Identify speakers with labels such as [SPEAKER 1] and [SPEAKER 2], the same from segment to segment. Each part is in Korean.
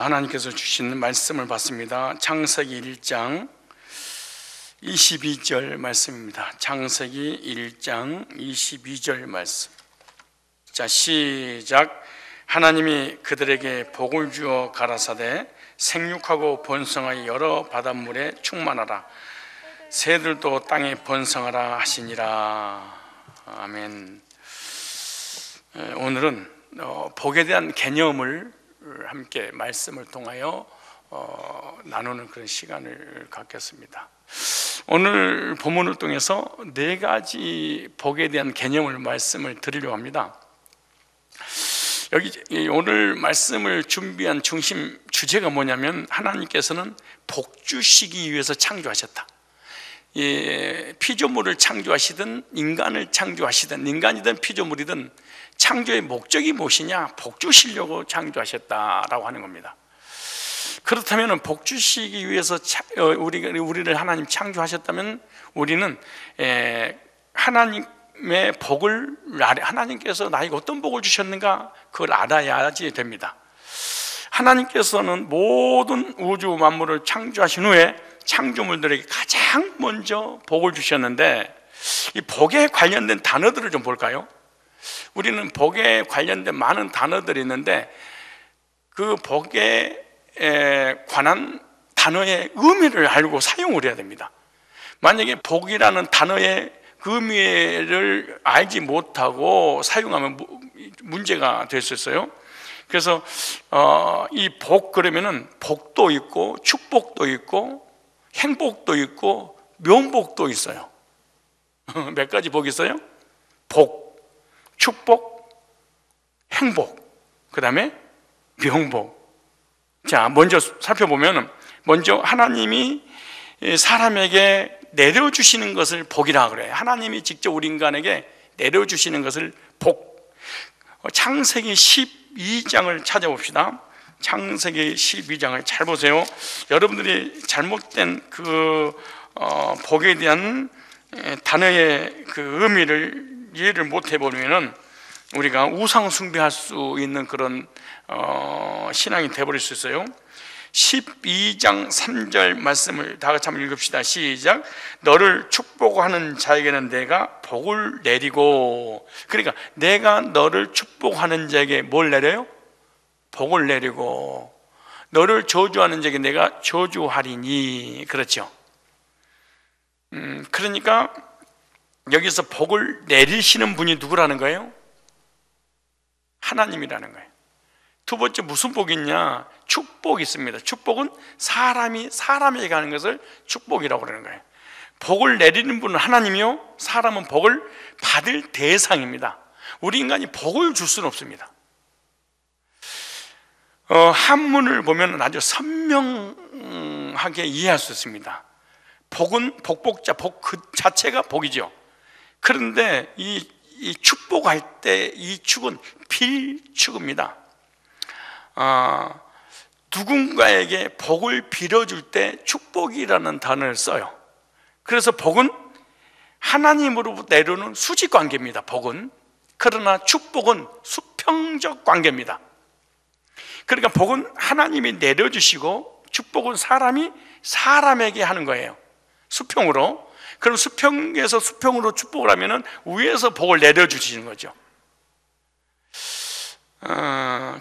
[SPEAKER 1] 하나님께서 주신 말씀을 봤습니다. 창세기 1장 22절 말씀입니다. 창세기 1장 22절 말씀. 자, 시작. 하나님이 그들에게 복을 주어 가라사대 생육하고 번성하여 여러 바닷물에 충만하라. 새들도 땅에 번성하라 하시니라. 아멘. 오늘은 복에 대한 개념을 함께 말씀을 통하여 나누는 그런 시간을 갖겠습니다. 오늘 본문을 통해서 네 가지 복에 대한 개념을 말씀을 드리려고 합니다. 여기 오늘 말씀을 준비한 중심 주제가 뭐냐면, 하나님께서는 복 주시기 위해서 창조하셨다. 피조물을 창조하시든 인간을 창조하시든, 인간이든 피조물이든 창조의 목적이 무엇이냐? 복 주시려고 창조하셨다라고 하는 겁니다. 그렇다면 복 주시기 위해서 우리를 하나님 창조하셨다면, 우리는 하나님의 복을, 하나님께서 나에게 어떤 복을 주셨는가, 그걸 알아야지 됩니다. 하나님께서는 모든 우주 만물을 창조하신 후에 창조물들에게 가장 먼저 복을 주셨는데, 이 복에 관련된 단어들을 좀 볼까요? 우리는 복에 관련된 많은 단어들이 있는데, 그 복에 관한 단어의 의미를 알고 사용을 해야 됩니다. 만약에 복이라는 단어의 의미를 알지 못하고 사용하면 문제가 될 수 있어요. 그래서 이 복, 그러면은 복도 있고 축복도 있고 행복도 있고 명복도 있어요. 몇 가지 복이 있어요? 복, 축복, 행복, 그 다음에 명복. 자, 먼저 살펴보면, 먼저 하나님이 사람에게 내려주시는 것을 복이라 그래요. 하나님이 직접 우리 인간에게 내려주시는 것을 복. 창세기 12장을 찾아봅시다. 창세기 12장을 잘 보세요. 여러분들이 잘못된 그 복에 대한 단어의 그 의미를 이해를 못 해버리면은 우리가 우상 숭배할 수 있는 그런 신앙이 되어버릴 수 있어요. 12장 3절 말씀을 다 같이 한번 읽읍시다. 시작. 너를 축복하는 자에게는 내가 복을 내리고. 그러니까 내가 너를 축복하는 자에게 뭘 내려요? 복을 내리고, 너를 저주하는 자에게 내가 저주하리니. 그렇죠. 그러니까 여기서 복을 내리시는 분이 누구라는 거예요? 하나님이라는 거예요. 두 번째, 무슨 복이 있냐? 축복이 있습니다. 축복은 사람이 사람에게 가는 것을 축복이라고 그러는 거예요. 복을 내리는 분은 하나님이요, 사람은 복을 받을 대상입니다. 우리 인간이 복을 줄 수는 없습니다. 한문을 보면 아주 선명하게 이해할 수 있습니다. 복은 복복자, 복 그 자체가 복이죠. 그런데 이 축복할 때 이 축은 필축입니다. 누군가에게 복을 빌어줄 때 축복이라는 단어를 써요. 그래서 복은 하나님으로부터 내려오는 수직 관계입니다. 복은. 그러나 축복은 수평적 관계입니다. 그러니까 복은 하나님이 내려주시고, 축복은 사람이 사람에게 하는 거예요. 수평으로. 그럼 수평에서 수평으로 축복을 하면은 위에서 복을 내려주시는 거죠.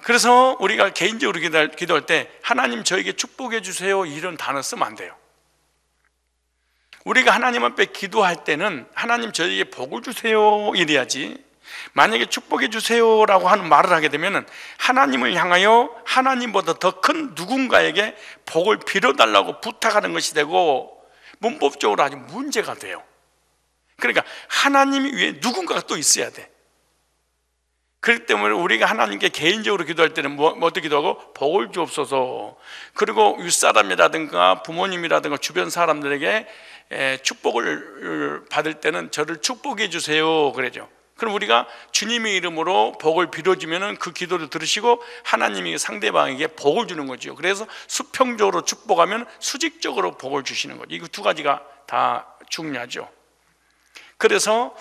[SPEAKER 1] 그래서 우리가 개인적으로 기도할 때 하나님 저에게 축복해 주세요 이런 단어 쓰면 안 돼요. 우리가 하나님 앞에 기도할 때는 하나님 저에게 복을 주세요 이래야지, 만약에 축복해 주세요라고 하는 말을 하게 되면 하나님을 향하여 하나님보다 더 큰 누군가에게 복을 빌어달라고 부탁하는 것이 되고, 문법적으로 아주 문제가 돼요. 그러니까 하나님 위에 누군가가 또 있어야 돼. 그렇기 때문에 우리가 하나님께 개인적으로 기도할 때는 어떻게 기도하고? 복을 주옵소서. 그리고 윗사람이라든가 부모님이라든가 주변 사람들에게 축복을 받을 때는 저를 축복해 주세요 그러죠. 그럼 우리가 주님의 이름으로 복을 빌어주면 그 기도를 들으시고 하나님이 상대방에게 복을 주는 거죠. 그래서 수평적으로 축복하면 수직적으로 복을 주시는 거죠. 이 두 가지가 다 중요하죠. 그래서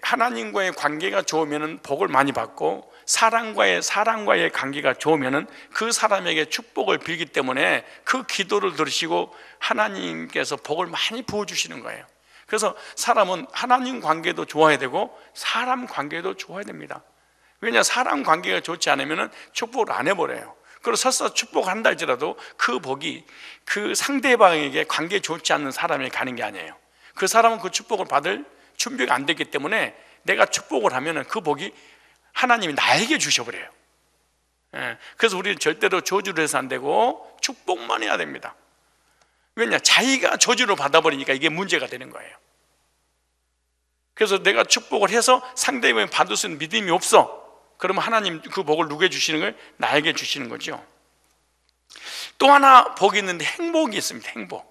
[SPEAKER 1] 하나님과의 관계가 좋으면 복을 많이 받고, 사람과의 관계가 좋으면은 그 사람에게 축복을 빌기 때문에 그 기도를 들으시고 하나님께서 복을 많이 부어주시는 거예요. 그래서 사람은 하나님 관계도 좋아야 되고 사람 관계도 좋아야 됩니다. 왜냐, 사람 관계가 좋지 않으면 축복을 안 해버려요. 그리고 설사 축복한다 할지라도 그 복이 그 상대방에게 관계 좋지 않는 사람에게 가는 게 아니에요. 그 사람은 그 축복을 받을 준비가 안 됐기 때문에 내가 축복을 하면 그 복이 하나님이 나에게 주셔버려요. 그래서 우리는 절대로 저주를 해서 안 되고 축복만 해야 됩니다. 왜냐, 자기가 저주를 받아버리니까 이게 문제가 되는 거예요. 그래서 내가 축복을 해서 상대방이 받을 수 있는 믿음이 없어. 그러면 하나님 그 복을 누구에게 주시는 거예요? 나에게 주시는 거죠. 또 하나 복이 있는데 행복이 있습니다. 행복.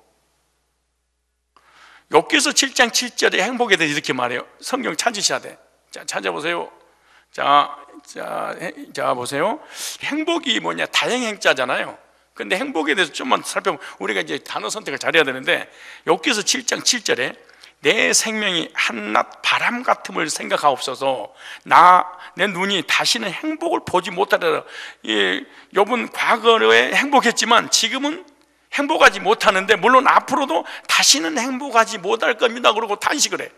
[SPEAKER 1] 욥기서 7장 7절에 행복에 대해서 이렇게 말해요. 성경 찾으셔야 돼. 자, 찾아보세요. 자 보세요. 행복이 뭐냐? 다행행자잖아요. 근데 행복에 대해서 좀만 살펴보면 우리가 이제 단어 선택을 잘해야 되는데, 욥기서 7장 7절에 내 생명이 한낮 바람 같음을 생각하옵소서. 내 눈이 다시는 행복을 보지 못하리라. 욥은 과거에 행복했지만 지금은 행복하지 못하는데, 물론 앞으로도 다시는 행복하지 못할 겁니다. 그러고 탄식을 해.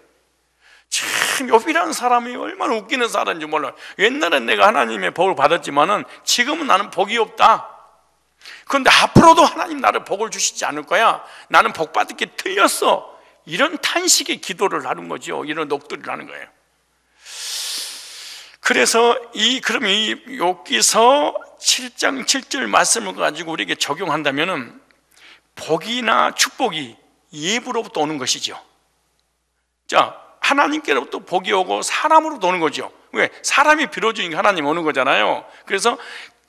[SPEAKER 1] 참, 욥이라는 사람이 얼마나 웃기는 사람인지 몰라요. 옛날엔 내가 하나님의 복을 받았지만은 지금은 나는 복이 없다. 그런데 앞으로도 하나님 나를 복을 주시지 않을 거야. 나는 복 받을 게 틀렸어. 이런 탄식의 기도를 하는 거죠. 이런 녹두를 하는 거예요. 그래서 그러면 이 욥기서 7장 7절 말씀을 가지고 우리에게 적용한다면은 복이나 축복이 예부로부터 오는 것이죠. 자, 하나님께로부터 복이 오고 사람으로부터 오는 거죠. 왜? 사람이 빌어주니까 하나님 오는 거잖아요. 그래서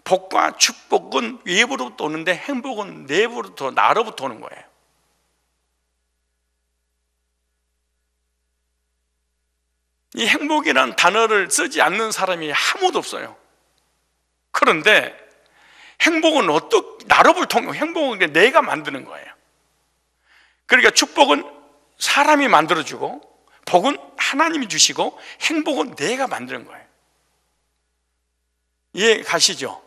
[SPEAKER 1] 복과 축복은 외부로부터 오는데 행복은 내부로부터, 나로부터 오는 거예요. 이 행복이라는 단어를 쓰지 않는 사람이 아무도 없어요. 그런데 행복은 나로부터 행복은 내가 만드는 거예요. 그러니까 축복은 사람이 만들어주고 복은 하나님이 주시고 행복은 내가 만드는 거예요. 이해 가시죠?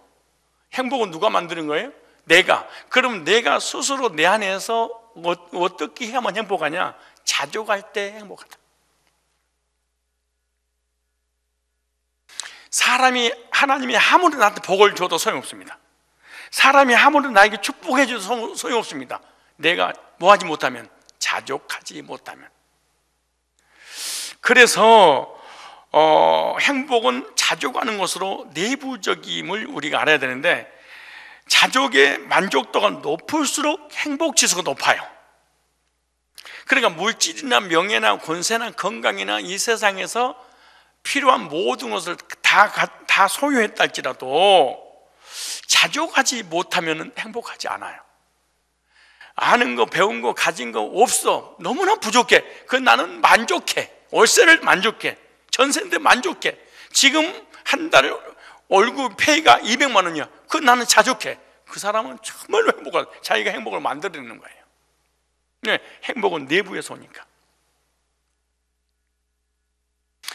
[SPEAKER 1] 행복은 누가 만드는 거예요? 내가. 그럼 내가 스스로 내 안에서 어떻게 해야만 행복하냐? 자족할 때 행복하다. 하나님이 아무리 나한테 복을 줘도 소용없습니다. 사람이 아무리 나에게 축복해 줘도 소용없습니다. 내가 뭐하지 못하면, 자족하지 못하면. 그래서 행복은 자족하는 것으로 내부적임을 우리가 알아야 되는데, 자족의 만족도가 높을수록 행복 지수가 높아요. 그러니까 물질이나 명예나 권세나 건강이나 이 세상에서 필요한 모든 것을 다 소유했다 할지라도 자족하지 못하면 행복하지 않아요. 아는 거, 배운 거, 가진 거 없어. 너무나 부족해. 나는 만족해. 월세를 만족해. 전세인데 만족해. 지금 한 달 월급 페이가 200만 원이야. 나는 자족해. 그 사람은 정말로 자기가 행복을 만들어내는 거예요. 네, 행복은 내부에서 오니까.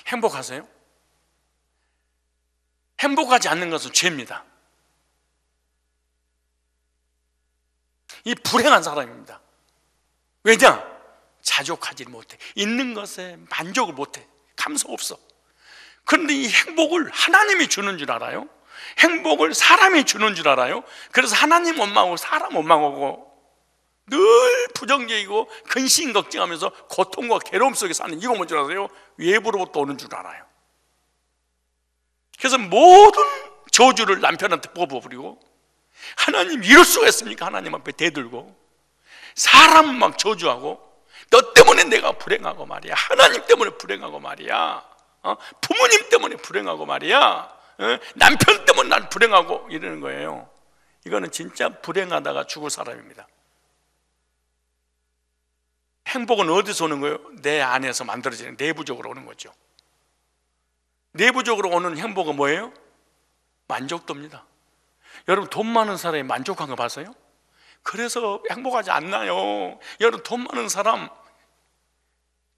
[SPEAKER 1] 행복하세요? 행복하지 않는 것은 죄입니다. 이 불행한 사람입니다. 왜냐? 자족하지 못해. 있는 것에 만족을 못해. 감성 없어. 그런데 이 행복을 하나님이 주는 줄 알아요? 행복을 사람이 주는 줄 알아요? 그래서 하나님 원망하고 사람 원망하고 늘 부정적이고 근심 걱정하면서 고통과 괴로움 속에 사는 이거 뭔지 아세요? 외부로부터 오는 줄 알아요. 그래서 모든 저주를 남편한테 뽑아버리고, 하나님 이럴 수가 있습니까? 하나님 앞에 대들고 사람 막 저주하고, 너 때문에 내가 불행하고 말이야. 하나님 때문에 불행하고 말이야. 부모님 때문에 불행하고 말이야. 남편 때문에 난 불행하고 이러는 거예요. 이거는 진짜 불행하다가 죽을 사람입니다. 행복은 어디서 오는 거예요? 내 안에서 만들어지는, 내부적으로 오는 거죠. 내부적으로 오는 행복은 뭐예요? 만족도입니다. 여러분, 돈 많은 사람이 만족한 거 봤어요? 그래서 행복하지 않나요? 여러분, 돈 많은 사람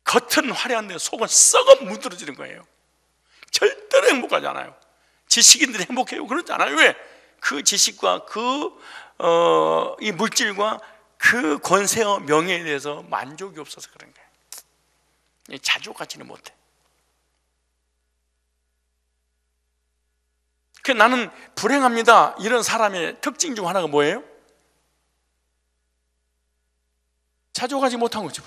[SPEAKER 1] 겉은 화려한데 속은 썩어 문드러지는 거예요. 절대로 행복하지 않아요. 지식인들이 행복해요. 그렇지 않아요. 왜? 그 지식과 이 물질과 그 권세와 명예에 대해서 만족이 없어서 그런 거예요. 자족하지는 못해. 그 나는 불행합니다, 이런 사람의 특징 중 하나가 뭐예요? 자족하지 못한 거죠.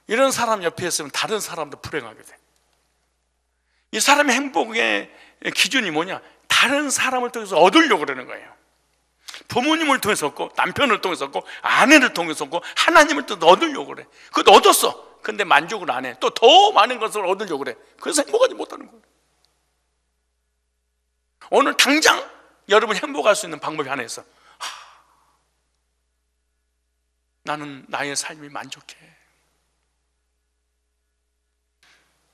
[SPEAKER 1] 이런 사람 옆에 있으면 다른 사람도 불행하게 돼. 이 사람의 행복의 기준이 뭐냐? 다른 사람을 통해서 얻으려고 그러는 거예요. 부모님을 통해서 얻고, 남편을 통해서 얻고, 아내를 통해서 얻고, 하나님을 또 얻으려고 그래. 그것도 얻었어. 근데 만족을 안 해. 또 더 많은 것을 얻으려고 그래. 그래서 행복하지 못하는 거예요. 오늘 당장 여러분이 행복할 수 있는 방법이 하나 있어. 나는 나의 삶이 만족해.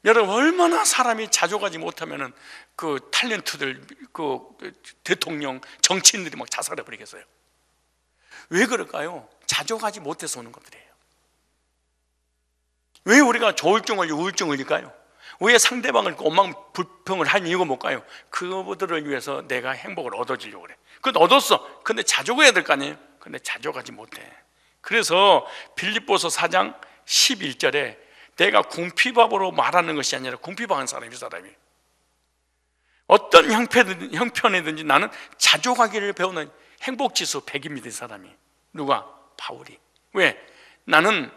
[SPEAKER 1] 여러분, 얼마나 사람이 자족하지 못하면은 그 탤런트들, 그 대통령, 정치인들이 막 자살해 버리겠어요. 왜 그럴까요? 자족하지 못해서 오는 것들이에요. 왜 우리가 조울증을, 우울증을일까요? 왜 상대방을 원망 불평을 한 이유가 뭘까요? 그들을 위해서 내가 행복을 얻어주려고 그래. 그건 얻었어. 근데 자족해야 될 거 아니에요? 근데 자족하지 못해. 그래서 빌립보서 4장 11절에 내가 궁핍밥으로 말하는 것이 아니라 궁핍하는 사람이 사람이 어떤 형편이든지 나는 자족하기를 배우는 행복지수 100입니다. 이 사람이. 누가? 바울이. 왜? 나는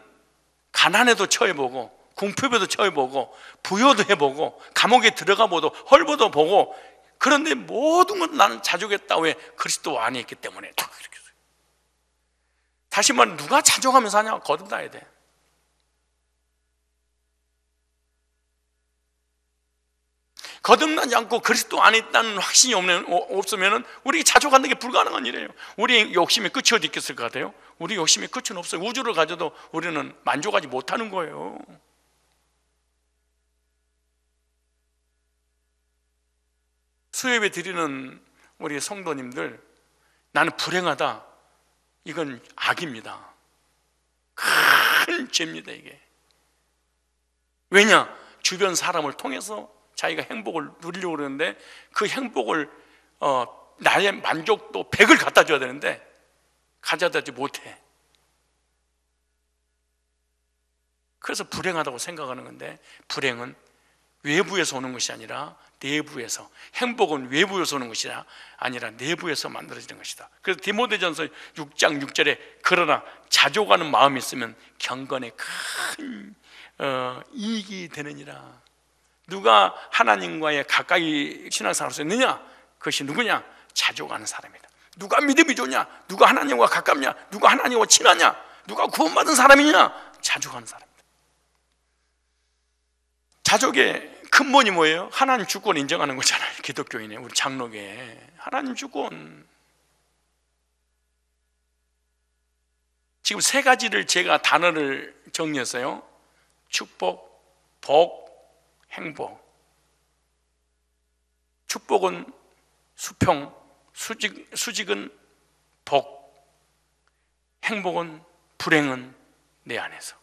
[SPEAKER 1] 가난에도 처해보고 궁핍에도 처해보고 부여도 해보고 감옥에 들어가보고 헐보도 보고, 그런데 모든 건 나는 자족했다. 왜? 그리스도 안에 있기 때문에. 다시 말해, 누가 자족하면서 하냐? 거듭나야 돼. 거듭나지 않고 그리스도 안에 있다는 확신이 없으면 우리 자족하는 게 불가능한 일이에요. 우리 욕심의 끝이 어디 있겠을 것 같아요? 우리 욕심의 끝은 없어요. 우주를 가져도 우리는 만족하지 못하는 거예요. 수요예배 드리는 우리 성도님들, 나는 불행하다, 이건 악입니다. 큰 죄입니다. 이게. 왜냐? 주변 사람을 통해서 자기가 행복을 누리려고 그러는데 그 행복을 나의 만족도 100을 갖다 줘야 되는데 가져다지 못해. 그래서 불행하다고 생각하는 건데, 불행은 외부에서 오는 것이 아니라 내부에서, 행복은 외부에서 오는 것이 아니라 내부에서 만들어지는 것이다. 그래서 디모데전서 6장 6절에 그러나 자족하는 마음이 있으면 경건에 큰 이익이 되느니라. 누가 하나님과의 가까이 신앙생활을 할 수 있느냐? 그것이 누구냐? 자족하는 사람이다. 누가 믿음이 좋냐? 누가 하나님과 가깝냐? 누가 하나님과 친하냐? 누가 구원받은 사람이냐? 자족하는 사람이다. 자족의 근본이 뭐예요? 하나님 주권 인정하는 거잖아요. 기독교인의 우리 장로교에 하나님 주권. 지금 세 가지를 제가 단어를 정리했어요. 축복, 복, 행복. 축복은 수평, 수직은 복, 행복은, 불행은 내 안에서.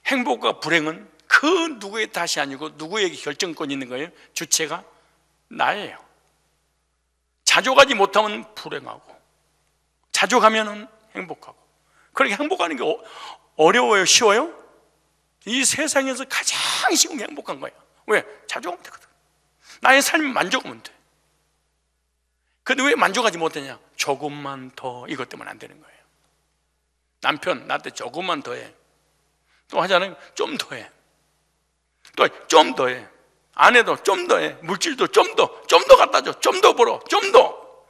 [SPEAKER 1] 행복과 불행은 그 누구의 탓이 아니고 누구에게 결정권이 있는 거예요? 주체가 나예요. 자족하지 못하면 불행하고, 자족하면 행복하고. 그렇게 행복하는 게 어려워요? 쉬워요? 이 세상에서 가장 쉬운 게 행복한 거야. 왜? 자족하면 되거든. 나의 삶이 만족하면 돼. 근데 왜 만족하지 못하냐? 조금만 더, 이것 때문에 안 되는 거예요. 남편 나한테 조금만 더 해. 또 하잖아요. 좀 더 해. 또 좀 더 해. 아내도 좀 더 해. 물질도 좀 더 갖다 줘. 좀 더 벌어. 좀 더.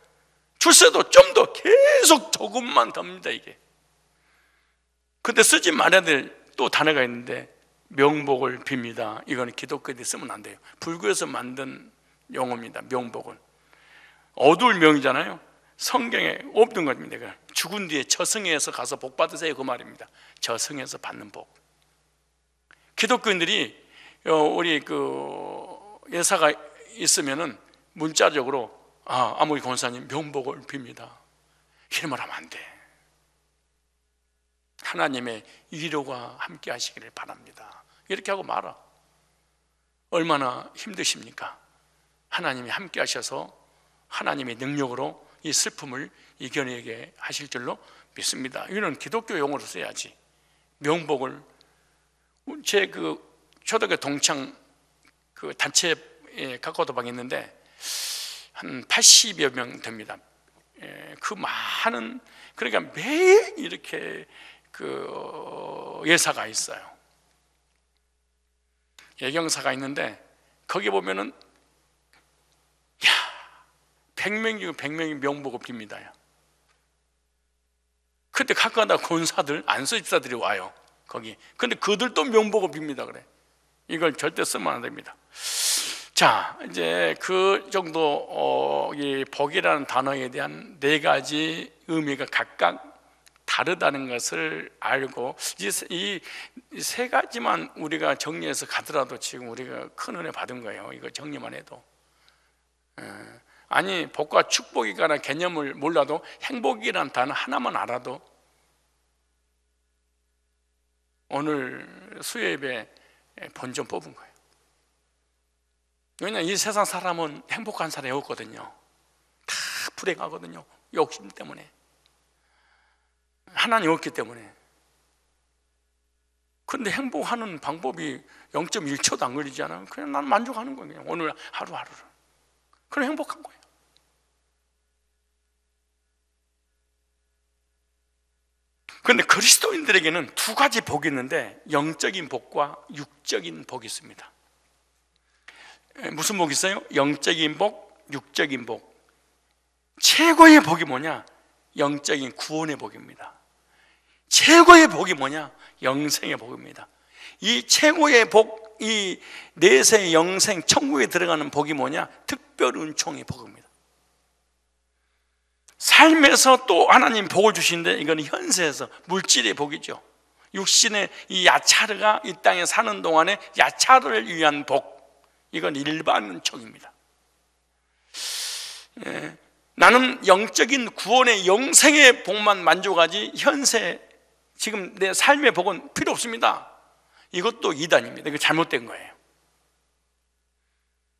[SPEAKER 1] 출세도 좀 더. 계속 조금만 더입니다, 이게. 근데 쓰지 말아야 될 또 단어가 있는데, 명복을 빕니다. 이거는 기독교에 쓰면 안 돼요. 불교에서 만든 용어입니다. 명복은 어두울 명이잖아요. 성경에 없는 겁니다. 죽은 뒤에 저승에서 가서 복 받으세요, 그 말입니다. 저승에서 받는 복. 기독교인들이 우리 그 예사가 있으면은 문자적으로 아무리 권사님 명복을 빕니다, 이런 말 하면 안 돼. 하나님의 위로가 함께 하시기를 바랍니다. 이렇게 하고 말아. 얼마나 힘드십니까? 하나님이 함께 하셔서 하나님의 능력으로 이 슬픔을 이겨내게 하실 줄로 믿습니다. 이건 기독교 용어로 써야지. 명복을 제 초등학교 동창 단체에 가까워도방 있는데 한 80여 명 됩니다. 그 많은, 그러니까 매일 이렇게 예사가 있어요. 예경사가 있는데 거기 보면은 100명이고 100명이 명복을 빕니다. 근데 가까다 권사들, 안수집사들이 와요 거기. 근데 그들도 명복을 빕니다. 그래. 이걸 절대 쓰면 안 됩니다. 자, 이제 그 정도 이 복이라는 단어에 대한 네 가지 의미가 각각 다르다는 것을 알고, 이 세 가지만 우리가 정리해서 가더라도 지금 우리가 큰 은혜 받은 거예요. 이거 정리만 해도. 아니, 복과 축복이라는 개념을 몰라도 행복이라는 단어 하나만 알아도 오늘 수요예배 본전 뽑은 거예요. 왜냐하면 이 세상 사람은 행복한 사람이 없거든요. 다 불행하거든요. 욕심 때문에, 하나님 없기 때문에. 근데 행복하는 방법이 0.1초도 안 걸리잖아요. 그냥 난 만족하는 거예요. 오늘 하루하루를. 그럼 행복한 거예요. 그런데 그리스도인들에게는 두 가지 복이 있는데, 영적인 복과 육적인 복이 있습니다. 무슨 복이 있어요? 영적인 복, 육적인 복. 최고의 복이 뭐냐? 영적인 구원의 복입니다. 최고의 복이 뭐냐? 영생의 복입니다. 이 최고의 복, 이 내세 영생 천국에 들어가는 복이 뭐냐? 특별 은총의 복입니다. 삶에서 또 하나님 복을 주시는데, 이건 현세에서 물질의 복이죠. 육신의 이 야차르가 이 땅에 사는 동안에 야차르를 위한 복, 이건 일반 은총입니다. 나는 영적인 구원의 영생의 복만 만족하지 현세 지금 내 삶의 복은 필요 없습니다. 이것도 이단입니다. 이거 잘못된 거예요.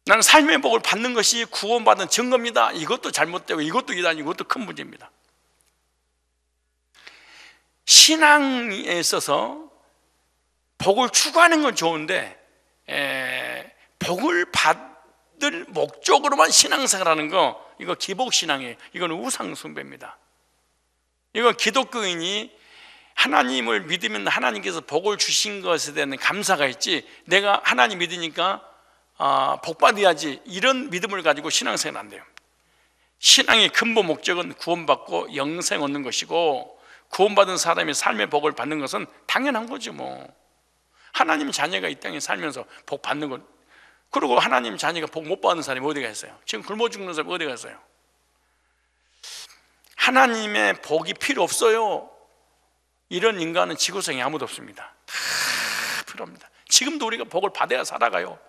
[SPEAKER 1] 나는 삶의 복을 받는 것이 구원받은 증거입니다. 이것도 잘못되고, 이것도 이단이고, 이것도 큰 문제입니다. 신앙에 있어서 복을 추구하는 건 좋은데, 복을 받을 목적으로만 신앙생활하는 거, 이거 기복신앙이에요. 이건 우상숭배입니다. 이건 기독교인이 하나님을 믿으면 하나님께서 복을 주신 것에 대한 감사가 있지, 내가 하나님 믿으니까 복 받아야지, 이런 믿음을 가지고 신앙생활 안 돼요. 신앙의 근본 목적은 구원받고 영생 얻는 것이고, 구원받은 사람이 삶의 복을 받는 것은 당연한 거죠. 뭐 하나님 자녀가 이 땅에 살면서 복 받는 것, 그리고 하나님 자녀가 복 못 받는 사람이 어디가 있어요? 지금 굶어 죽는 사람이 어디가 있어요? 하나님의 복이 필요 없어요, 이런 인간은 지구상에 아무도 없습니다. 다 필요합니다. 지금도 우리가 복을 받아야 살아가요.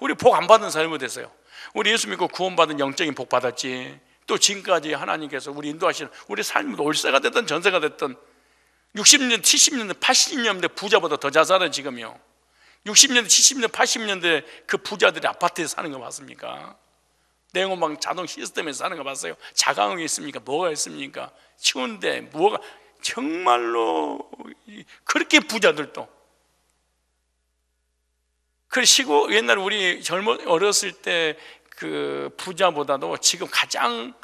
[SPEAKER 1] 우리 복 안 받은 사람이 어디 있어요? 우리 예수 믿고 구원받은 영적인 복 받았지. 또 지금까지 하나님께서 우리 인도하시는 우리 삶도 올세가 됐든 전세가 됐든 60년, 70년, 80년대 부자보다 더 잘 살아요. 지금요 60년대, 70년대, 80년대 그 부자들이 아파트에 사는 거 봤습니까? 냉온방 자동 시스템에서 사는 거 봤어요? 자강이 있습니까? 뭐가 있습니까? 추운데 뭐가, 정말로 그렇게 부자들도. 그리고 옛날 우리 어렸을 때 그 부자보다도 지금 가장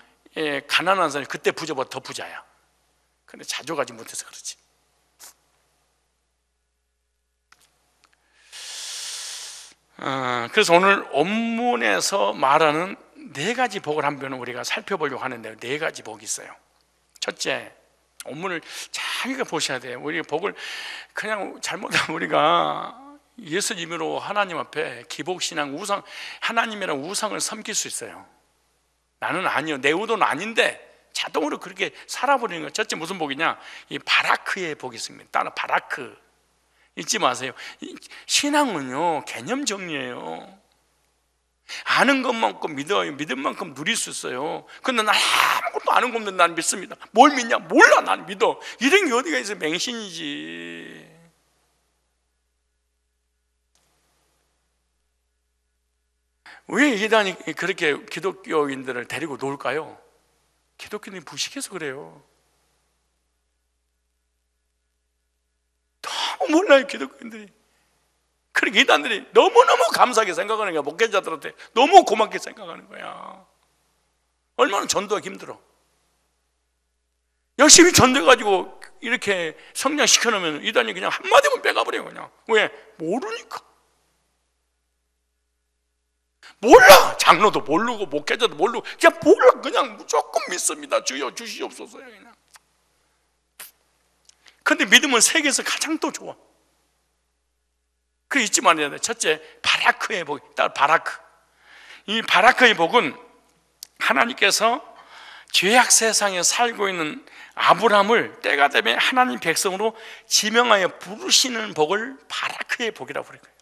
[SPEAKER 1] 가난한 사람이 그때 부자보다 더 부자야. 근데 자주 가지 못해서 그렇지. 그래서 오늘 본문에서 말하는 네 가지 복을 한번 우리가 살펴보려고 하는데요. 네 가지 복이 있어요. 첫째, 본문을 잘 보셔야 돼요. 우리 복을 그냥 잘못하면 우리가 예수님으로 하나님 앞에 기복신앙, 우상, 하나님이랑 우상을 섬길 수 있어요. 나는 아니요, 내 의도는 아닌데 자동으로 그렇게 살아버리는 거예요. 첫째 무슨 복이냐? 이 바라크의 복이 있습니다. 따라 바라크 잊지 마세요. 신앙은요 개념 정리예요. 아는 것만큼 믿어요. 믿을 만큼 누릴 수 있어요. 근데 난 아무것도 아는 거 없는데 난 믿습니다. 뭘 믿냐? 몰라. 난 믿어. 이런 게 어디가 있어? 맹신이지. 왜 이단이 그렇게 기독교인들을 데리고 놀까요? 기독교인이 부식해서 그래요. 너무 몰라요, 기독교인들이. 그러니까 이단들이 너무너무 감사하게 생각하는 거야. 목회자들한테 너무 고맙게 생각하는 거야. 얼마나 전도하기 힘들어. 열심히 전도해가지고 이렇게 성장시켜놓으면 이단이 그냥 한마디만 빼가버려요. 그냥. 왜? 모르니까. 몰라. 장로도 모르고 목회자도 모르고 그냥 몰라. 그냥 무조건 믿습니다. 주여 주시옵소서요. 그냥. 근데 믿음은 세계에서 가장 또 좋아. 그 잊지 말아야 돼. 첫째, 바라크의 복. 바라크. 이 바라크의 복은 하나님께서 죄악 세상에 살고 있는 아브라함을 때가 되면 하나님 백성으로 지명하여 부르시는 복을 바라크의 복이라고 부르는 거예요.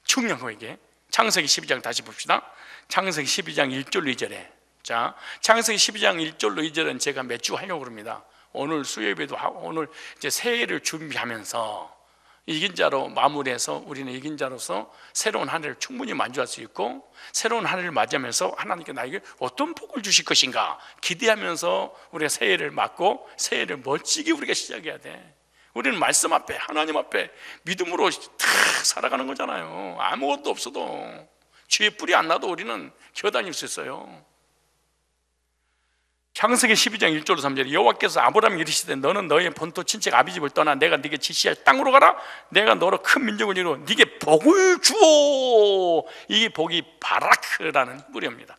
[SPEAKER 1] 중요한 거 이게. 창세기 12장 다시 봅시다. 창세기 12장 1절로 2절에. 자, 창세기 12장 1절로 2절은 제가 매주 하려고 합니다. 오늘 수요예배도 하고 오늘 이제 새해를 준비하면서 이긴 자로 마무리해서 우리는 이긴 자로서 새로운 한 해를 충분히 만족할 수 있고 새로운 한 해를 맞이하면서 하나님께 나에게 어떤 복을 주실 것인가 기대하면서 우리가 새해를 맞고 새해를 멋지게 우리가 시작해야 돼. 우리는 말씀 앞에 하나님 앞에 믿음으로 탁 살아가는 거잖아요. 아무것도 없어도 주의 뿌리 안 나도 우리는 기어다닐 수 있어요. 창세기 12장 1절로 3절에 여호와께서 아브라함에게 이르시되 너는 너의 본토 친척 아비집을 떠나 내가 네게 지시할 땅으로 가라. 내가 너로 큰 민족을 이루어 네게 복을 주오. 이게 복이 바라크라는 히브리어입니다.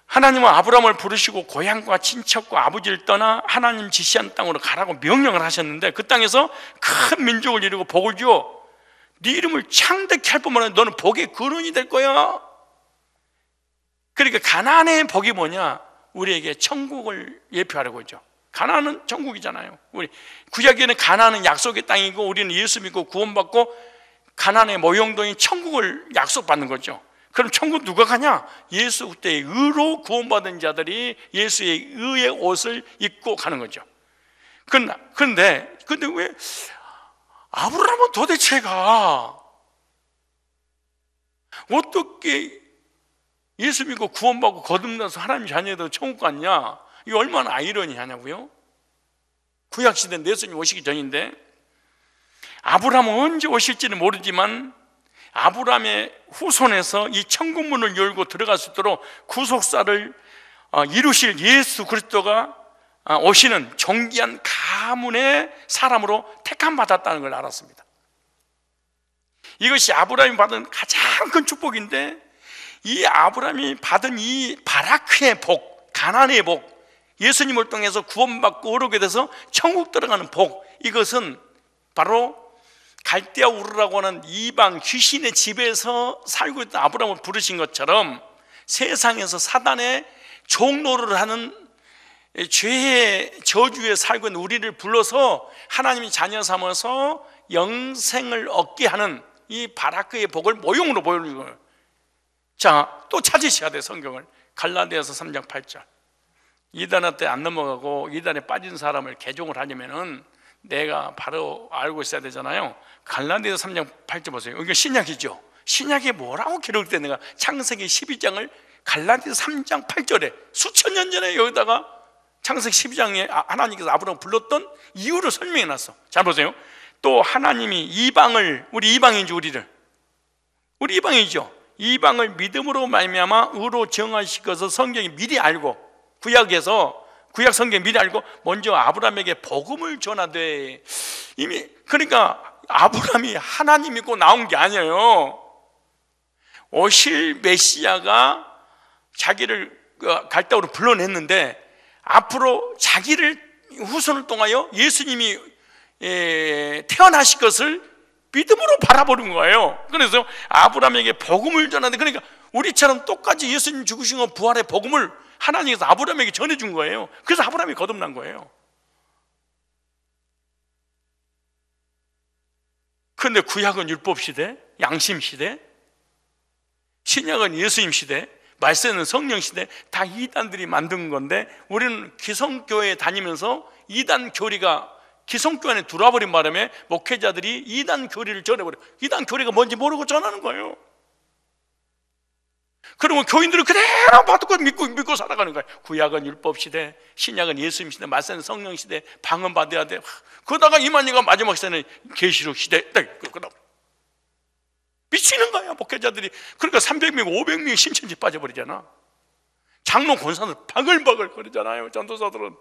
[SPEAKER 1] 하나님은 아브라함을 부르시고 고향과 친척과 아버지를 떠나 하나님 지시한 땅으로 가라고 명령을 하셨는데 그 땅에서 큰 민족을 이루고 복을 주어 네 이름을 창대케 할 뿐만 아니라 너는 복의 근원이 될 거야. 그러니까 가나안의 복이 뭐냐? 우리에게 천국을 예표하려고 하죠. 가나안은 천국이잖아요. 우리 구약에는 가나안은 약속의 땅이고 우리는 예수 믿고 구원받고 가나안의 모형동인 천국을 약속받는 거죠. 그럼 천국 누가 가냐? 예수 그때의 의로 구원받은 자들이 예수의 의의 옷을 입고 가는 거죠. 그런데 왜 아브라함은 도대체가 어떻게 예수 믿고 구원받고 거듭나서 하나님 자녀도 천국 갔냐? 이게 얼마나 아이러니하냐고요? 구약시대 예수님 오시기 전인데 아브라함은 언제 오실지는 모르지만 아브라함의 후손에서 이 천국문을 열고 들어갈 수 있도록 구속사를 이루실 예수 그리스도가 오시는 존귀한 가문의 사람으로 택함 받았다는 걸 알았습니다. 이것이 아브라함이 받은 가장 큰 축복인데 이 아브라함이 받은 이 바라크의 복, 가나안의 복, 예수님을 통해서 구원받고 오르게 돼서 천국 들어가는 복, 이것은 바로 갈대아 우르라고 하는 이방 귀신의 집에서 살고 있던 아브라함을 부르신 것처럼 세상에서 사단의 종노를 하는 죄의 저주에 살고 있는 우리를 불러서 하나님이 자녀 삼아서 영생을 얻게 하는 이 바라크의 복을 모형으로 보여주는 거예요. 자, 또 찾으셔야 돼요. 성경을. 갈라디아서 3장 8절. 이단한테 안 넘어가고 이단에 빠진 사람을 개종을 하려면은 내가 바로 알고 있어야 되잖아요. 갈라디아서 3장 8절 보세요. 이거 신약이죠. 신약에 뭐라고 기록되는가? 창세기 12장을 갈라디아서 3장 8절에 수천 년 전에 여기다가 창세기 12장에 하나님께서 아브라함을 불렀던 이유를 설명해 놨어. 잘 보세요. 또 하나님이 이방을, 우리 이방인지 우리 이방이죠. 이방을 믿음으로 말미암아 의로 정하실 것을 성경이 미리 알고 구약 성경 미리 알고 먼저 아브라함에게 복음을 전하되 이미 그러니까 아브라함이 하나님 믿고 나온 게 아니에요. 오실 메시아가 자기를 갈대아우로 불러냈는데 앞으로 자기를 후손을 통하여 예수님이 태어나실 것을 믿음으로 바라보는 거예요. 그래서 아브라함에게 복음을 전하는데 그러니까 우리처럼 똑같이 예수님 죽으신 것 부활의 복음을 하나님께서 아브라함에게 전해준 거예요. 그래서 아브라함이 거듭난 거예요. 그런데 구약은 율법 시대, 양심 시대, 신약은 예수님 시대, 말세는 성령 시대, 다 이단들이 만든 건데 우리는 기성교회에 다니면서 이단 교리가 기성교 안에 들어와버린 바람에 목회자들이 이단 교리를 전해버려. 이단 교리가 뭔지 모르고 전하는 거예요. 그러면 교인들은 그대로 받고 믿고 살아가는 거예요. 구약은 율법 시대, 신약은 예수님 시대, 말세는 성령 시대, 방언 받아야 돼. 그러다가 이만희가 마지막 시대는 계시록 시대. 미치는 거야 목회자들이. 그러니까 300명 500명이 신천지 빠져버리잖아. 장로 권사들 바글바글 거리잖아요. 전도사들은.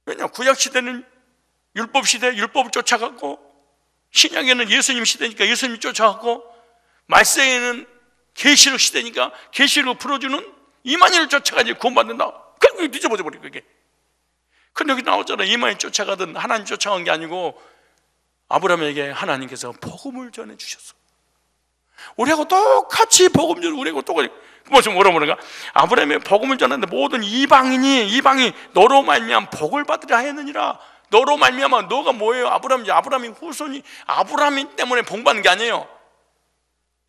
[SPEAKER 1] 왜냐, 구약 시대는 율법 시대, 율법을 쫓아갔고, 신약에는 예수님 시대니까 예수님 쫓아갔고, 말세에는 계시록 시대니까 계시록 풀어주는 이만희를 쫓아가지 구원받는다. 그게 뒤집어져 버려. 그게. 근데 여기 나오잖아. 이만희 쫓아가든 하나님 쫓아간 게 아니고 아브라함에게 하나님께서 복음을 전해주셨어. 우리하고 똑같이 복음 전해. 우리하고 똑같이. 무슨 뭐라 그러는가? 아브라함의 복음을 전하는데 모든 이방이 너로 말미암아 복을 받으려 하였느니라. 너로 말미암아. 너가 뭐예요? 아브라함이 후손이. 아브라함 때문에 복 받는 게 아니에요.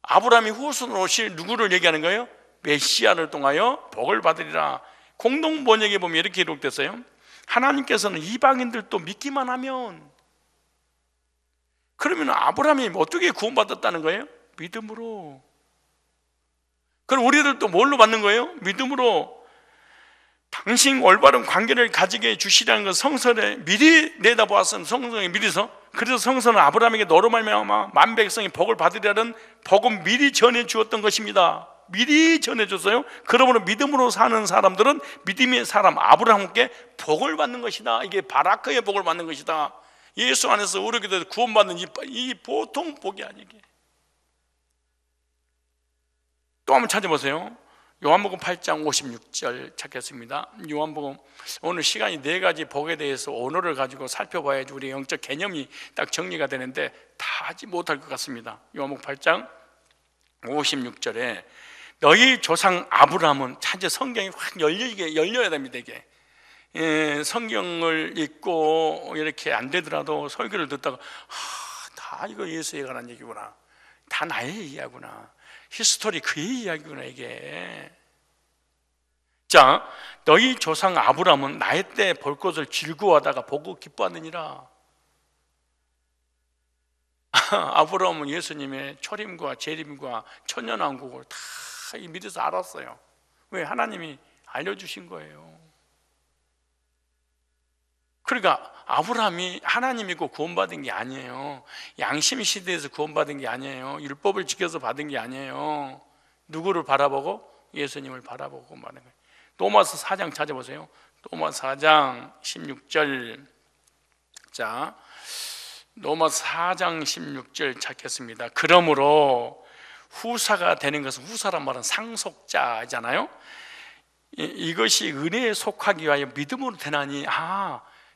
[SPEAKER 1] 아브라함이 후손으로 오실 누구를 얘기하는 거예요? 메시아를 통하여 복을 받으리라. 공동 번역에 보면 이렇게 기록됐어요. 하나님께서는 이방인들도 믿기만 하면. 그러면 아브라함이 어떻게 구원받았다는 거예요? 믿음으로. 그럼 우리들도 뭘로 받는 거예요? 믿음으로. 당신 올바른 관계를 가지게 해주시라는 건 성서에 미리 내다보았으면 성경에 미리서. 그래서 성서는 아브라함에게 너로 말미암아 만 백성이 복을 받으려는 복음 미리 전해 주었던 것입니다. 미리 전해 줬어요. 그러므로 믿음으로 사는 사람들은 믿음의 사람 아브라함께 복을 받는 것이다. 이게 바라크의 복을 받는 것이다. 예수 안에서 우리게 돼서 구원받는 이 보통 복이 아니게. 또 한번 찾아보세요. 요한복음 8장 56절 찾겠습니다. 요한복음, 오늘 시간이 네 가지 복에 대해서 언어를 가지고 살펴봐야지 우리 영적 개념이 딱 정리가 되는데 다 하지 못할 것 같습니다. 요한복음 8장 56절에 너희 조상 아브라함은 차제 성경이 확 열려야 됩니다. 이게 성경을 읽고 이렇게 안 되더라도 설교를 듣다가 다 이거 예수에 관한 얘기구나, 다 나의 이야기구나, 히스토리 그의 이야기구나 이게. 자, 너희 조상 아브라함은 나의 때 볼 것을 즐거워하다가 보고 기뻐하느니라. 아브라함은 예수님의 초림과 재림과 천년왕국을 다 믿어서 알았어요. 왜? 하나님이 알려주신 거예요. 그러니까 아브라함이 하나님 믿고 구원받은 게 아니에요. 양심 시대에서 구원받은 게 아니에요. 율법을 지켜서 받은 게 아니에요. 누구를 바라보고? 예수님을 바라보고 구원받은 거예요. 로마서 4장 찾아보세요. 로마서 4장 16절. 자, 로마서 4장 16절 찾겠습니다. 그러므로 후사가 되는 것은, 후사란 말은 상속자잖아요. 이것이 은혜에 속하기 위하여 믿음으로 되나니,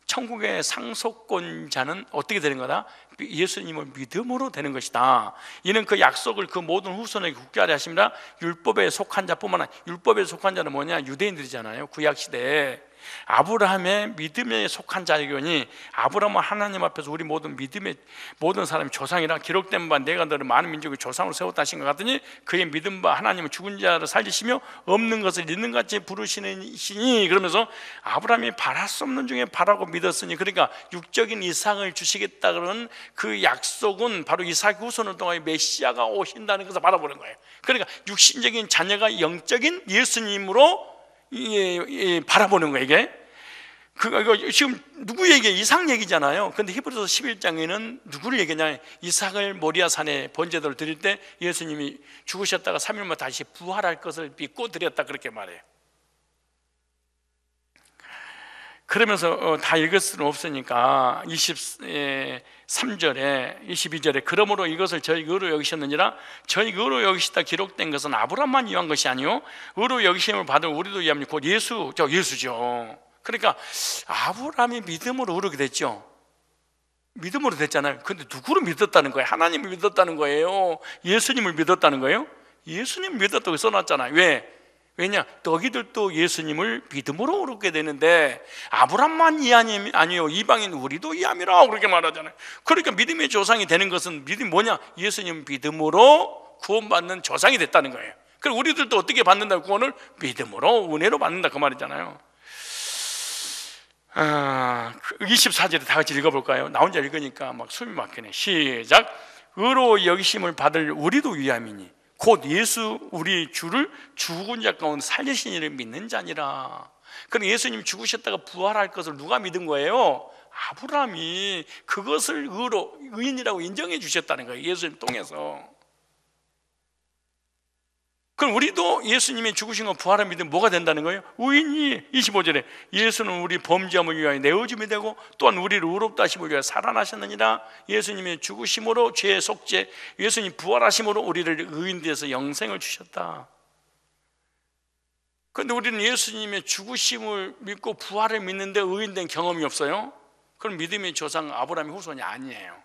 [SPEAKER 1] 천국의 상속권자는 어떻게 되는 거다? 예수님을 믿음으로 되는 것이다. 이는 그 약속을 그 모든 후손에게 굳게 하려 하십니다. 율법에 속한 자뿐만 아니라, 율법에 속한 자는 뭐냐? 유대인들이잖아요. 구약시대에 아브라함의 믿음에 속한 자이거니, 아브라함은 하나님 앞에서 우리 모든 믿음의 모든 사람이 조상이라 기록된 바 내가 너를 많은 민족의 조상으로 세웠다 하신 것 같으니, 그의 믿음 바 하나님은 죽은 자를 살리시며 없는 것을 있는 같이 부르시니. 그러면서 아브라함이 바랄 수 없는 중에 바라고 믿었으니, 그러니까 육적인 이삭을 주시겠다 그러는 그 약속은 바로 이삭 후손을 통하여 메시아가 오신다는 것을 바라보는 거예요. 그러니까 육신적인 자녀가 영적인 예수님으로 바라보는 거예요. 이게 이거 지금 누구 얘기? 이삭 얘기잖아요. 근데 히브리서 11장에는 누구를 얘기하냐? 이삭을 모리아 산에 번제도를 드릴 때 예수님이 죽으셨다가 3일만 다시 부활할 것을 믿고 드렸다, 그렇게 말해요. 그러면서 다 읽을 수는 없으니까 23절에 22절에 그러므로 이것을 저희 의로 여기셨느니라. 저희 의로 여기시다 기록된 것은 아브라함만 위한 것이 아니요 의로 여기심을 받은 우리도 위함이 곧 예수죠. 그러니까 아브라함이 믿음으로 의롭게 됐죠. 믿음으로 됐잖아요. 근데 누구를 믿었다는 거예요? 하나님을 믿었다는 거예요? 예수님을 믿었다는 거예요? 예수님을 믿었다고 써놨잖아요. 왜? 왜냐? 너희들도 예수님을 믿음으로 오르게 되는데 아브라함만 이함이 아니요 이방인 우리도 이함이라 그렇게 말하잖아요. 그러니까 믿음의 조상이 되는 것은, 믿음이 뭐냐? 예수님 믿음으로 구원받는 조상이 됐다는 거예요. 그럼 우리들도 어떻게 받는다? 구원을 믿음으로, 은혜로 받는다, 그 말이잖아요. 24절에 다 같이 읽어볼까요? 나 혼자 읽으니까 막 숨이 막히네. 시작. 의로 여기심을 받을 우리도 위함이니 곧 예수 우리 주를 죽은 자 가운데 살리신 이를 믿는 자니라. 그럼 예수님이 죽으셨다가 부활할 것을 누가 믿은 거예요? 아브라함이 그것을 의인이라고 인정해 주셨다는 거예요. 예수님 통해서. 그럼 우리도 예수님이 죽으신 거 부활을 믿으면 뭐가 된다는 거예요? 의인이 25절에 예수는 우리 범죄함을 위하여 내어줌이 되고 또한 우리를 의롭다 하심을 위하여 살아나셨느니라. 예수님의 죽으심으로 죄의 속죄, 예수님 부활하심으로 우리를 의인 되어서 영생을 주셨다. 그런데 우리는 예수님의 죽으심을 믿고 부활을 믿는데 의인된 경험이 없어요? 그럼 믿음의 조상 아브라함의 후손이 아니에요.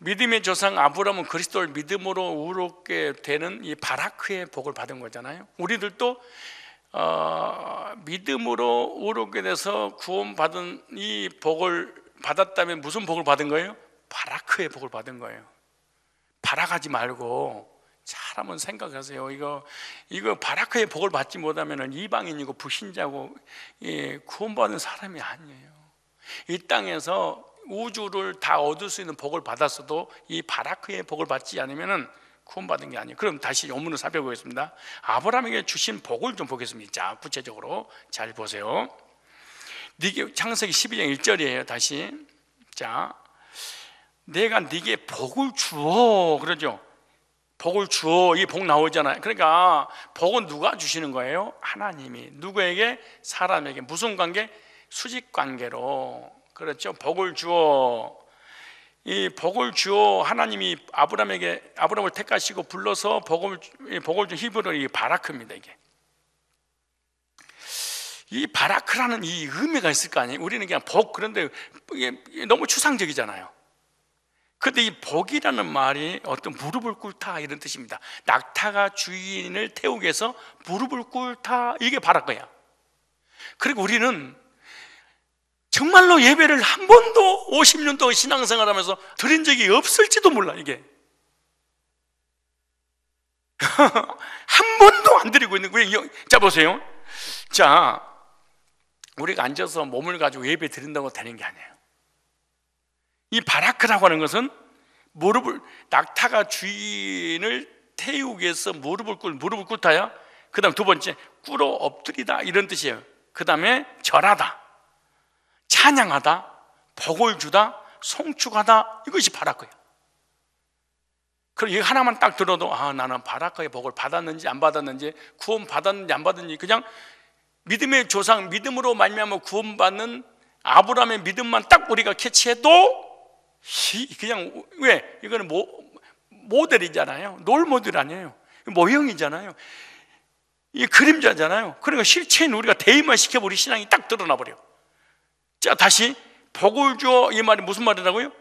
[SPEAKER 1] 믿음의 조상 아브라함은 그리스도를 믿음으로 의롭게 되는 이 바라크의 복을 받은 거잖아요. 우리들도 믿음으로 의롭게 돼서 구원받은 이 복을 받았다면 무슨 복을 받은 거예요? 바라크의 복을 받은 거예요. 바라가지 말고 잘 한번 생각하세요. 이거 바라크의 복을 받지 못하면 이방인이고 불신자고 구원받은 사람이 아니에요. 이 땅에서 우주를 다 얻을 수 있는 복을 받았어도 이 바라크의 복을 받지 않으면 구원받은 게 아니에요. 그럼 다시 원문을 살펴보겠습니다. 아브라함에게 주신 복을 좀 보겠습니다. 자, 구체적으로 잘 보세요. 창세기 12장 1절이에요. 다시. 자, 내가 네게 복을 주어, 그러죠. 복을 주어, 이 복 나오잖아요. 그러니까 복은 누가 주시는 거예요? 하나님이. 누구에게? 사람에게. 무슨 관계? 수직 관계로. 그렇죠. 복을 주어. 이 복을 주어 하나님이 아브라함을 택하시고 불러서 복을 준 히브리어 이 바라크입니다. 이 바라크라는 이 의미가 있을 거 아니에요. 우리는 그냥 복, 그런데 이게 너무 추상적이잖아요. 그런데 이 복이라는 말이 어떤 무릎을 꿇다 이런 뜻입니다. 낙타가 주인을 태우기 위해서 무릎을 꿇다, 이게 바라크야. 그리고 우리는 정말로 예배를 한 번도 50년 동안 신앙생활하면서 드린 적이 없을지도 몰라. 이게 한 번도 안 드리고 있는 거예요. 자, 보세요. 자, 우리가 앉아서 몸을 가지고 예배 드린다고 되는 게 아니에요. 이 바라크라고 하는 것은 낙타가 주인을 태우기 위해서 무릎을 꿇다야. 그 다음 두 번째, 꿇어 엎드리다, 이런 뜻이에요. 그 다음에 절하다, 찬양하다, 복을 주다, 송축하다, 이것이 바라크예요. 그럼 이거 하나만 딱 들어도 나는 바라크의 복을 받았는지 안 받았는지, 구원 받았는지 안 받았는지, 그냥 믿음의 조상, 믿음으로 말미암아 구원받는 아브라함의 믿음만 딱 우리가 캐치해도 그냥, 왜? 이거는 모델이잖아요. 롤 모델 아니에요. 모형이잖아요. 이게 그림자잖아요. 그러니까 실체인 우리가 대입만 시켜버리 신앙이 딱 드러나 버려요. 자, 다시 복을 주어, 이 말이 무슨 말이라고요?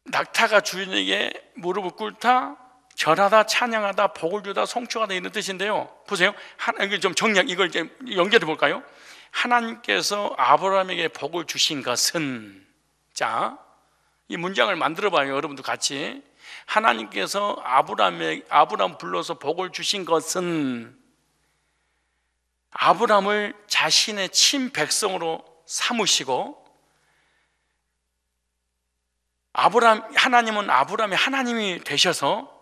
[SPEAKER 1] 낙타가 주인에게 무릎을 꿇다, 절하다, 찬양하다, 복을 주다, 송축하다, 이런 뜻인데요. 보세요. 이게 좀 이걸 연결해 볼까요? 하나님께서 아브라함에게 복을 주신 것은, 자, 이 문장을 만들어 봐요. 여러분도 같이. 하나님께서 아브라함 불러서 복을 주신 것은 아브라함을 자신의 친백성으로 삼으시고, 하나님은 아브라함의 하나님이 되셔서,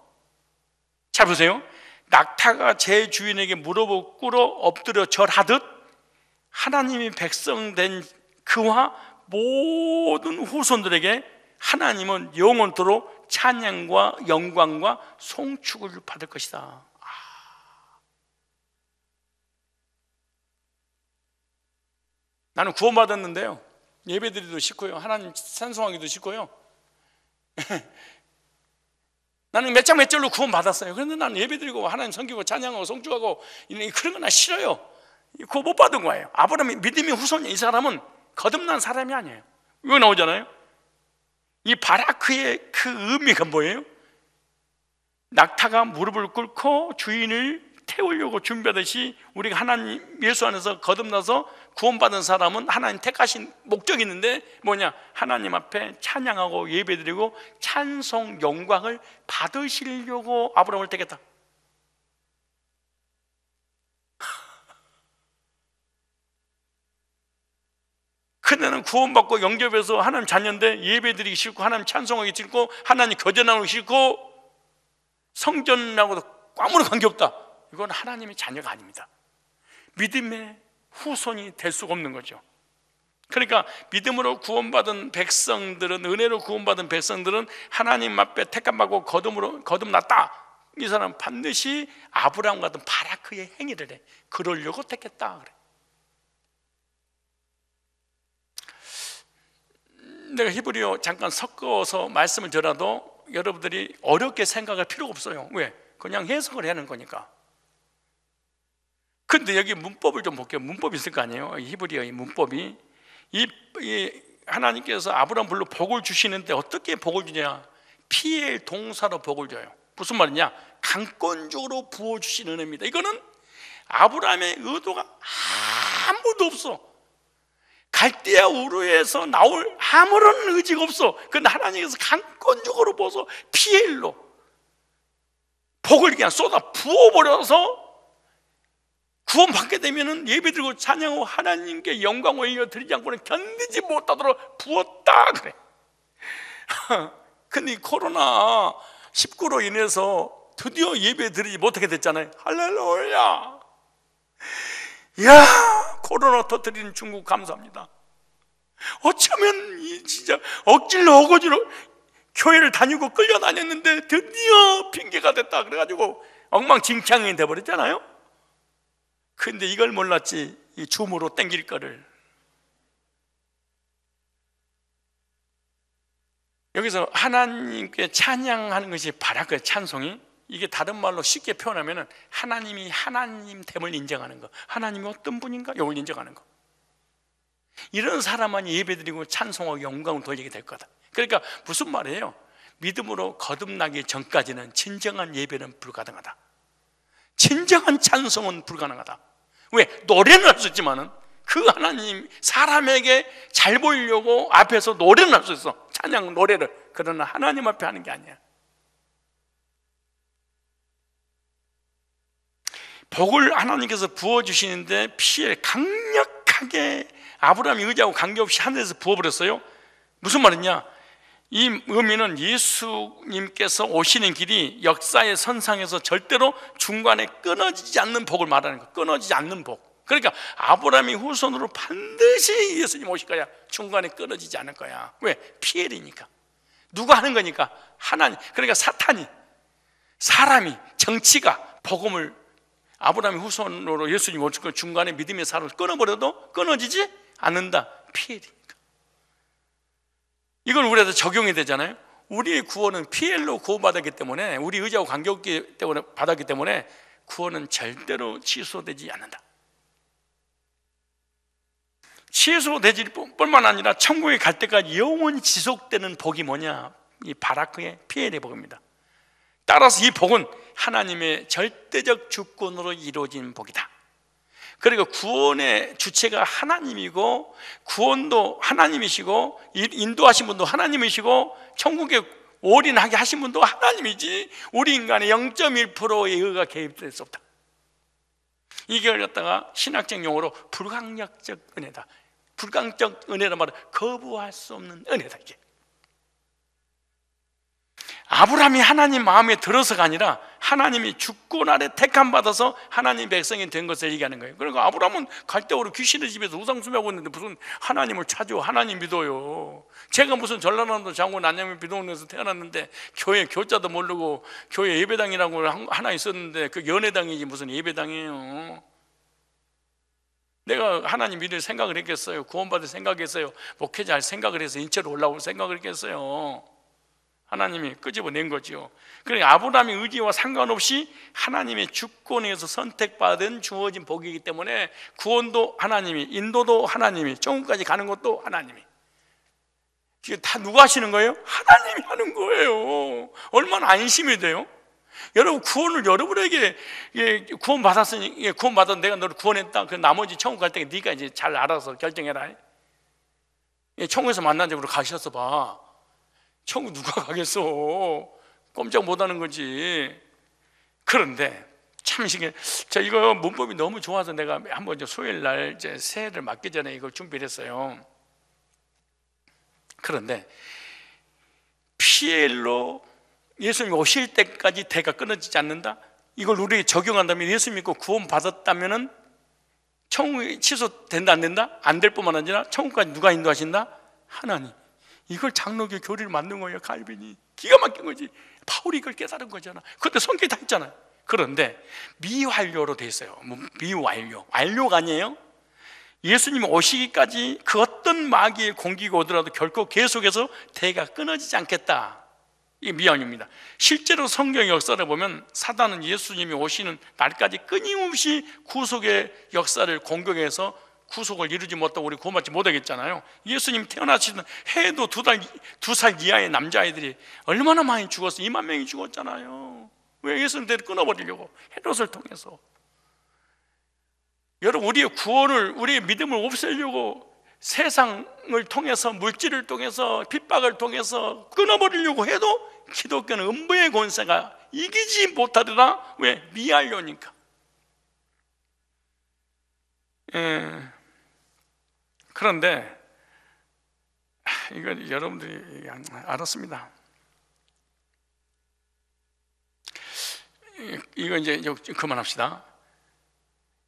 [SPEAKER 1] 잘 보세요. 낙타가 제 주인에게 무릎을 꿇어 엎드려 절하듯 하나님이 백성된 그와 모든 후손들에게 하나님은 영원토록 찬양과 영광과 송축을 받을 것이다. 나는 구원받았는데요, 예배드리기도 싫고요, 하나님 찬송하기도 싫고요. 나는 몇 장 몇 절로 구원받았어요. 그런데 나는 예배드리고 하나님 섬기고 찬양하고 송축하고 그런 거 나 싫어요. 그거 못 받은 거예요. 아브라함이 믿음의 후손이, 이 사람은 거듭난 사람이 아니에요. 이거 나오잖아요. 이 바라크의 그 의미가 뭐예요? 낙타가 무릎을 꿇고 주인을 태우려고 준비하듯이 우리가 하나님 예수 안에서 거듭나서 구원받은 사람은 하나님 택하신 목적이 있는데 뭐냐? 하나님 앞에 찬양하고 예배드리고 찬송 영광을 받으시려고 아브라함을 택했다. 그때는 구원받고 영접해서 하나님 자녀인데 예배드리기 싫고 하나님 찬송하기 싫고 하나님 거절하기 싫고 성전하고도 아무런 관계없다. 이건 하나님의 자녀가 아닙니다. 믿음의 후손이 될 수가 없는 거죠. 그러니까 믿음으로 구원받은 백성들은, 은혜로 구원받은 백성들은 하나님 앞에 택함받고 거듭났다. 이 사람은 반드시 아브라함 같은 바라크의 행위를 해. 그러려고 택했다 그래. 내가 히브리어 잠깐 섞어서 말씀을 드려도 여러분들이 어렵게 생각할 필요가 없어요. 왜? 그냥 해석을 하는 거니까. 근데 여기 문법을 좀 볼게요. 문법이 있을 거 아니에요. 히브리어의 문법이 이 하나님께서 아브라함 불러 복을 주시는데 어떻게 복을 주냐? 피엘 동사로 복을 줘요. 무슨 말이냐? 강권적으로 부어주신 은혜입니다. 이거는 아브라함의 의도가 아무도 없어. 갈대아 우르에서 나올 아무런 의지가 없어. 그런데 하나님께서 강권적으로 부어서 피엘로 복을 그냥 쏟아 부어버려서 구원받게 되면은 예배드리고 찬양하고 하나님께 영광 올려 드리지 않고는 견디지 못하도록 부었다 그래. 근데 이 코로나 19로 인해서 드디어 예배드리지 못하게 됐잖아요. 할렐루야. 야, 코로나 터뜨리는 중국 감사합니다. 어쩌면 진짜 억지로 어거지로 교회를 다니고 끌려다녔는데 드디어 핑계가 됐다 그래가지고 엉망진창이 돼버렸잖아요. 근데 이걸 몰랐지, 이 줌으로 땡길 거를. 여기서 하나님께 찬양하는 것이 바라크의 찬송이, 이게 다른 말로 쉽게 표현하면 하나님이 하나님됨을 인정하는 거, 하나님이 어떤 분인가 이걸 인정하는 거. 이런 사람만 예배드리고 찬송하고 영광을 돌리게 될 거다. 그러니까 무슨 말이에요? 믿음으로 거듭나기 전까지는 진정한 예배는 불가능하다. 진정한 찬송은 불가능하다. 왜? 노래는 할 수 있지만은 그 하나님 사람에게 잘 보이려고 앞에서 노래는 할 수 있어. 찬양 노래를. 그러나 하나님 앞에 하는 게 아니야. 복을 하나님께서 부어주시는데 피에 강력하게 아브라함이 의지하고 관계없이 하늘에서 부어버렸어요. 무슨 말이냐? 이 의미는 예수님께서 오시는 길이 역사의 선상에서 절대로 중간에 끊어지지 않는 복을 말하는 거예요. 끊어지지 않는 복. 그러니까 아브라함이 후손으로 반드시 예수님 오실 거야. 중간에 끊어지지 않을 거야. 왜? 피엘이니까. 누가 하는 거니까? 하나님. 그러니까 사람이, 정치가 복음을 아브라함의 후손으로 예수님 오실 거 중간에 믿음의 사람을 끊어버려도 끊어지지 않는다. 피엘이니까. 이걸 우리한테 적용이 되잖아요. 우리의 구원은 피엘로 구원받았기 때문에, 우리 의지하고 관계없기 때문에 받았기 때문에 구원은 절대로 취소되지 않는다. 취소되지 뿐만 아니라 천국에 갈 때까지 영원히 지속되는 복이 뭐냐? 이 바라크의 피엘의 복입니다. 따라서 이 복은 하나님의 절대적 주권으로 이루어진 복이다. 그리고 구원의 주체가 하나님이고, 구원도 하나님이시고, 인도하신 분도 하나님이시고, 천국에 올인하게 하신 분도 하나님이지 우리 인간의 0.1%의 의가 개입될 수 없다. 이걸 갖다가 신학적 용어로 불강력적 은혜다. 불강적 은혜란 말은 거부할 수 없는 은혜다. 이게 아브라함이 하나님 마음에 들어서가 아니라 하나님이 주권 아래 택함 받아서 하나님 백성이 된 것을 얘기하는 거예요. 그러니까 아브라함은 갈대아로 귀신의 집에서 우상 숭배하고 있는데 무슨 하나님을 찾아 하나님 믿어요. 제가 무슨 전라남도 장군 안양면 비동네에서 태어났는데 교회 교자도 모르고 교회 예배당이라고 하나 있었는데 그 연회당이지 무슨 예배당이에요. 내가 하나님 믿을 생각을 했겠어요? 구원받을 생각했어요? 목회자 할 생각을 해서 인체로 올라올 생각을 했겠어요? 하나님이 끄집어낸 거죠. 그러니까 아브라함의 의지와 상관없이 하나님의 주권에서 선택받은 주어진 복이기 때문에 구원도 하나님이, 인도도 하나님이, 천국까지 가는 것도 하나님이. 이게 다 누가 하시는 거예요? 하나님이 하는 거예요. 얼마나 안심이 돼요? 여러분, 구원을 여러분에게 구원 받았으니, 구원 받았 내가 너를 구원했다. 그 나머지 천국 갈 때 네가 이제 잘 알아서 결정해라. 천국에서 만난 적으로 가셨어 봐. 천국 누가 가겠어? 꼼짝 못하는 거지. 그런데 참 신기해. 저 이거 문법이 너무 좋아서 내가 한번 수요일 날 이제 새해를 맞기 전에 이걸 준비를 했어요. 그런데 피엘로 예수님 오실 때까지 대가 끊어지지 않는다. 이걸 우리에게 적용한다면, 예수 믿고 구원 받았다면은 천국이 취소된다 안 된다? 안 될 뿐만 아니라 천국까지 누가 인도하신다? 하나님. 이걸 장로교 교리를 만든 거예요. 갈빈이. 기가 막힌 거지. 바울이 이걸 깨달은 거잖아. 그때 성경에 다 있잖아요. 그런데 미완료로 돼 있어요. 미완료. 완료가 아니에요. 예수님 오시기까지 그 어떤 마귀의 공기가 오더라도 결코 계속해서 대가 끊어지지 않겠다. 이게 미완료입니다. 실제로 성경 역사를 보면 사단은 예수님이 오시는 날까지 끊임없이 구속의 역사를 공격해서 구속을 이루지 못하고 우리 구원받지 못하겠잖아요. 예수님 태어나시는 해도 두 살 이하의 남자아이들이 얼마나 많이 죽었어. 2만 명이 죽었잖아요. 왜? 예수님 대를 끊어버리려고, 헤롯을 통해서. 여러분, 우리의 구원을, 우리의 믿음을 없애려고 세상을 통해서, 물질을 통해서, 핍박을 통해서 끊어버리려고 해도 기독교는 음부의 권세가 이기지 못하더라. 왜? 미완료니까. 그런데 이거 여러분들이 알았습니다. 이거 이제 그만합시다.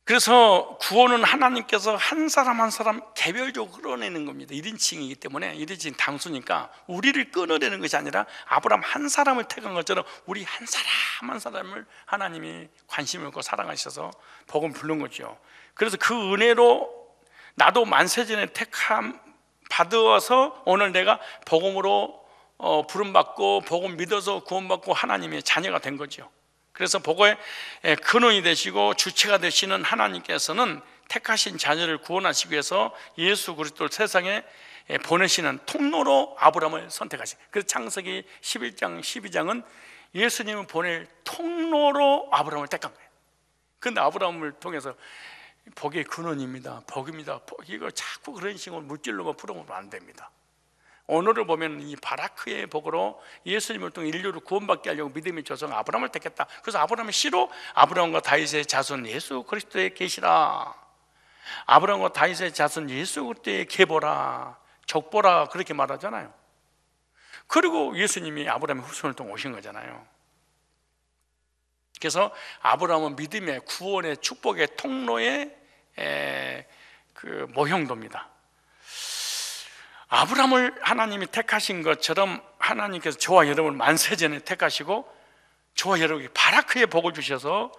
[SPEAKER 1] 그래서 구원은 하나님께서 한 사람 한 사람 개별적으로 끌어내는 겁니다. 1인칭이기 때문에, 1인칭 당수니까 우리를 끌어내는 것이 아니라 아브라함 한 사람을 택한 것처럼 우리 한 사람 한 사람을 하나님이 관심을 갖고 사랑하셔서 복음 부른 거죠. 그래서 그 은혜로 나도 만세전에 택함 받아서 오늘 내가 복음으로 부름받고 복음 믿어서 구원받고 하나님의 자녀가 된 거죠. 그래서 복음의 근원이 되시고 주체가 되시는 하나님께서는 택하신 자녀를 구원하시기 위해서 예수 그리스도를 세상에 보내시는 통로로 아브라함을 선택하신. 그래서 창세기 11장 12장은 예수님을 보낼 통로로 아브라함을 택한 거예요. 그런데 아브라함을 통해서 복의 근원입니다, 복입니다, 이거 자꾸 그런 식으로 물질로만 풀어보면 안 됩니다. 오늘을 보면 이 바라크의 복으로 예수님을 통해 인류를 구원받게 하려고 믿음의 조상 아브라함을 택했다. 그래서 아브라함의 씨로 아브라함과 다윗의 자손 예수 그리스도에 계시라, 아브라함과 다윗의 자손 예수 그리스도에 계보라, 족보라, 그렇게 말하잖아요. 그리고 예수님이 아브라함의 후손을 통해 오신 거잖아요. 그래서 아브라함은 믿음의 구원의 축복의 통로의 그 모형도입니다. 아브라함을 하나님이 택하신 것처럼 하나님께서 저와 여러분을 만세전에 택하시고 저와 여러분에게 바라크의 복을 주셔서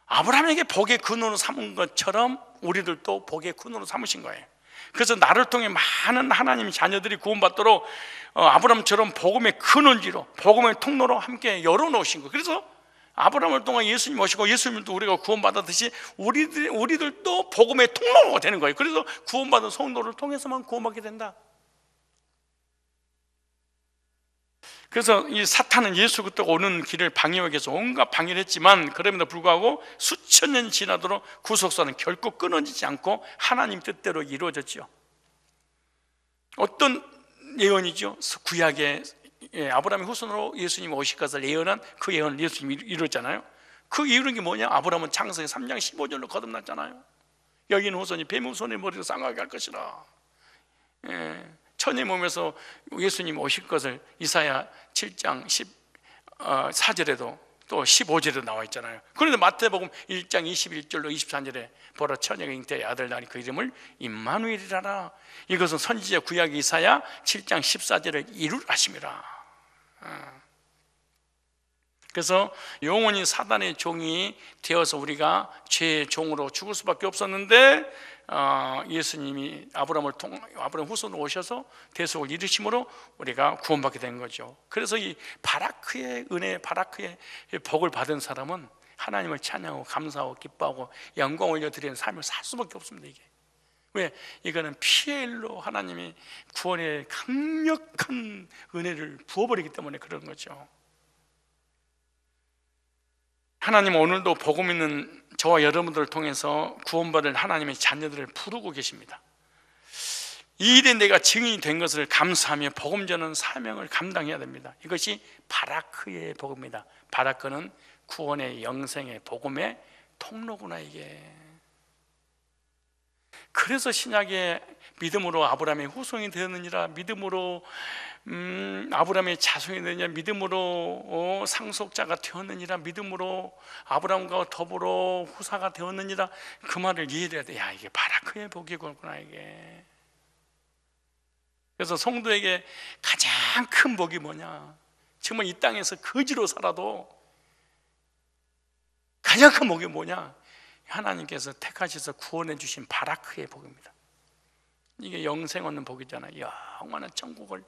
[SPEAKER 1] 아브라함에게 복의 근원으로 삼은 것처럼 우리들도 복의 근원으로 삼으신 거예요. 그래서 나를 통해 많은 하나님의 자녀들이 구원받도록 아브라함처럼 복음의 근원지로, 복음의 통로로 함께 열어놓으신 거예요. 그래서 아브라함을 통해 예수님 오시고 예수님도 우리가 구원받았듯이 우리들도 복음의 통로가 되는 거예요. 그래서 구원받은 성도를 통해서만 구원받게 된다. 그래서 이 사탄은 예수 그리스도가 오는 길을 방해하기 위해서 온갖 방해를 했지만 그럼에도 불구하고 수천 년이 지나도록 구속사는 결코 끊어지지 않고 하나님 뜻대로 이루어졌죠. 어떤 예언이죠? 구약의 아브라함의 후손으로 예수님이 오실 것을 예언한 그 예언을 예수님이 이뤘잖아요. 그 이루는 게 뭐냐? 아브라함은 창세기 3장 15절로 거듭났잖아요. 여기는 후손이 뱀의 후손의 머리를 쌍하게 할 것이라. 천의 몸에서 예수님 오실 것을 이사야 7장 14절에도 또 15절에도 나와 있잖아요. 그런데 마태복음 1장 21절로 24절에 보라 처녀가 잉태의 아들 낳으니 그 이름을 임마누엘이라라. 이것은 선지자 구약 이사야 7장 14절을 이루라심이라. 그래서 영원히 사단의 종이 되어서 우리가 죄의 종으로 죽을 수밖에 없었는데 예수님이 아브라함 후손으로 오셔서 대속을 이루심으로 우리가 구원받게 된 거죠. 그래서 이 바라크의 은혜, 바라크의 복을 받은 사람은 하나님을 찬양하고 감사하고 기뻐하고 영광 올려드리는 삶을 살 수밖에 없습니다. 이게 왜? 이거는 피엘로 하나님이 구원의 강력한 은혜를 부어버리기 때문에 그런 거죠. 하나님 오늘도 복음 있는 저와 여러분들을 통해서 구원받을 하나님의 자녀들을 부르고 계십니다. 이 일에 내가 증인이 된 것을 감사하며 복음 전하는 사명을 감당해야 됩니다. 이것이 바라크의 복음입니다. 바라크는 구원의 영생의 복음의 통로구나. 이게 그래서 신약에 믿음으로 아브라함의 후손이 되었느니라, 믿음으로 아브라함의 자손이 되느니라, 믿음으로 상속자가 되었느니라, 믿음으로 아브라함과 더불어 후사가 되었느니라, 그 말을 이해해야 돼. 야, 이게 바라크의 복이구나 이게. 그래서 성도에게 가장 큰 복이 뭐냐? 정말 이 땅에서 거지로 살아도 가장 큰 복이 뭐냐? 하나님께서 택하셔서 구원해 주신 바라크의 복입니다. 이게 영생 얻는 복이잖아요. 영원한 천국을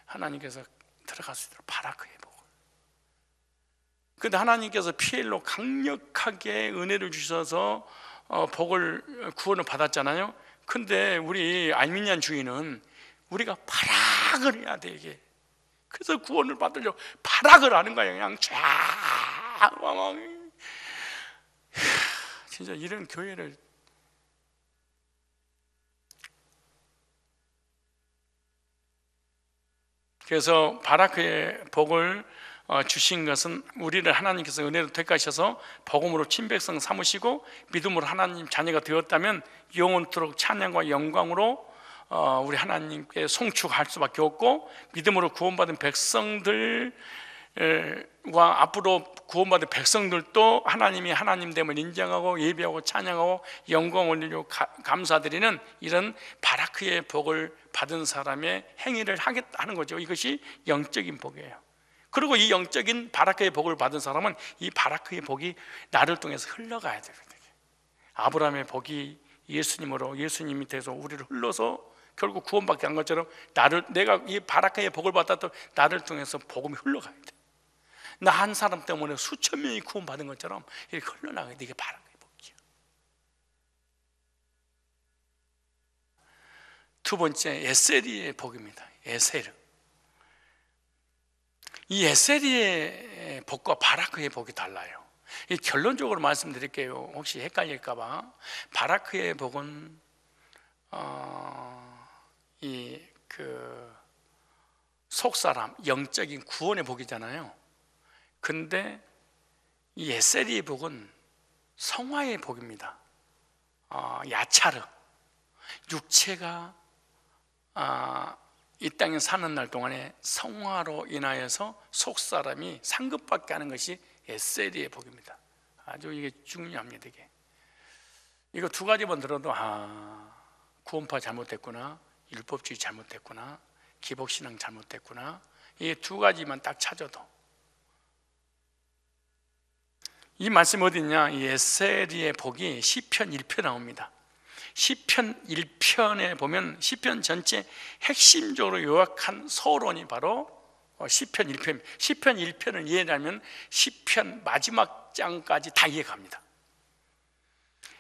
[SPEAKER 1] 하나님께서 들어갈 수 있도록 바라크의 복을. 그런데 하나님께서 피엘로 강력하게 은혜를 주셔서 복을 구원을 받았잖아요. 근데 우리 알미니안 주인은 우리가 발악을 해야 돼 이게. 그래서 구원을 받으려고 발악을 하는 거예요. 그냥 쫙 진짜 이런 교회를 그래서 바라크의 복을 주신 것은 우리를 하나님께서 은혜로 택하셔서 복음으로 친백성 삼으시고 믿음으로 하나님 자녀가 되었다면 영원토록 찬양과 영광으로 우리 하나님께 송축할 수밖에 없고, 믿음으로 구원받은 백성들과 앞으로 구원받은 백성들도 하나님이 하나님됨을 인정하고 예배하고 찬양하고 영광 올리려고 감사드리는 이런 바라크의 복을 받은 사람의 행위를 하겠다 하는 거죠. 이것이 영적인 복이에요. 그리고 이 영적인 바라크의 복을 받은 사람은 이 바라크의 복이 나를 통해서 흘러가야 돼요. 아브라함의 복이 예수님으로, 예수님이 돼서 우리를 흘러서 결국 구원받게 한 것처럼 내가 이 바라크의 복을 받았던 나를 통해서 복음이 흘러가야 돼. 나 한 사람 때문에 수천 명이 구원받은 것처럼 이렇게 흘러나가야 돼. 이게 바라크의 복이야. 두 번째, 에세리의 복입니다. 에세르. 이 에세리의 복과 바라크의 복이 달라요. 이 결론적으로 말씀드릴게요. 혹시 헷갈릴까봐. 바라크의 복은 속사람, 영적인 구원의 복이잖아요. 근데 이 에세리의 복은 성화의 복입니다. 야차르, 육체가 이 땅에 사는 날 동안에 성화로 인하여서 속사람이 상급받게 하는 것이 에세리의 복입니다. 아주 이게 중요합니다. 이거 두 가지만 들어도 구원파 잘못됐구나, 율법주의 잘못됐구나, 기복신앙 잘못됐구나, 이 두 가지만 딱 찾아도. 이 말씀 어디 있냐? 이 에세리의 복이 시편 1편 나옵니다. 시편 1편에 보면 시편 전체 핵심적으로 요약한 서론이 바로 시편 1편입니다. 시편 1편을 이해하면 시편 마지막 장까지 다 이해갑니다.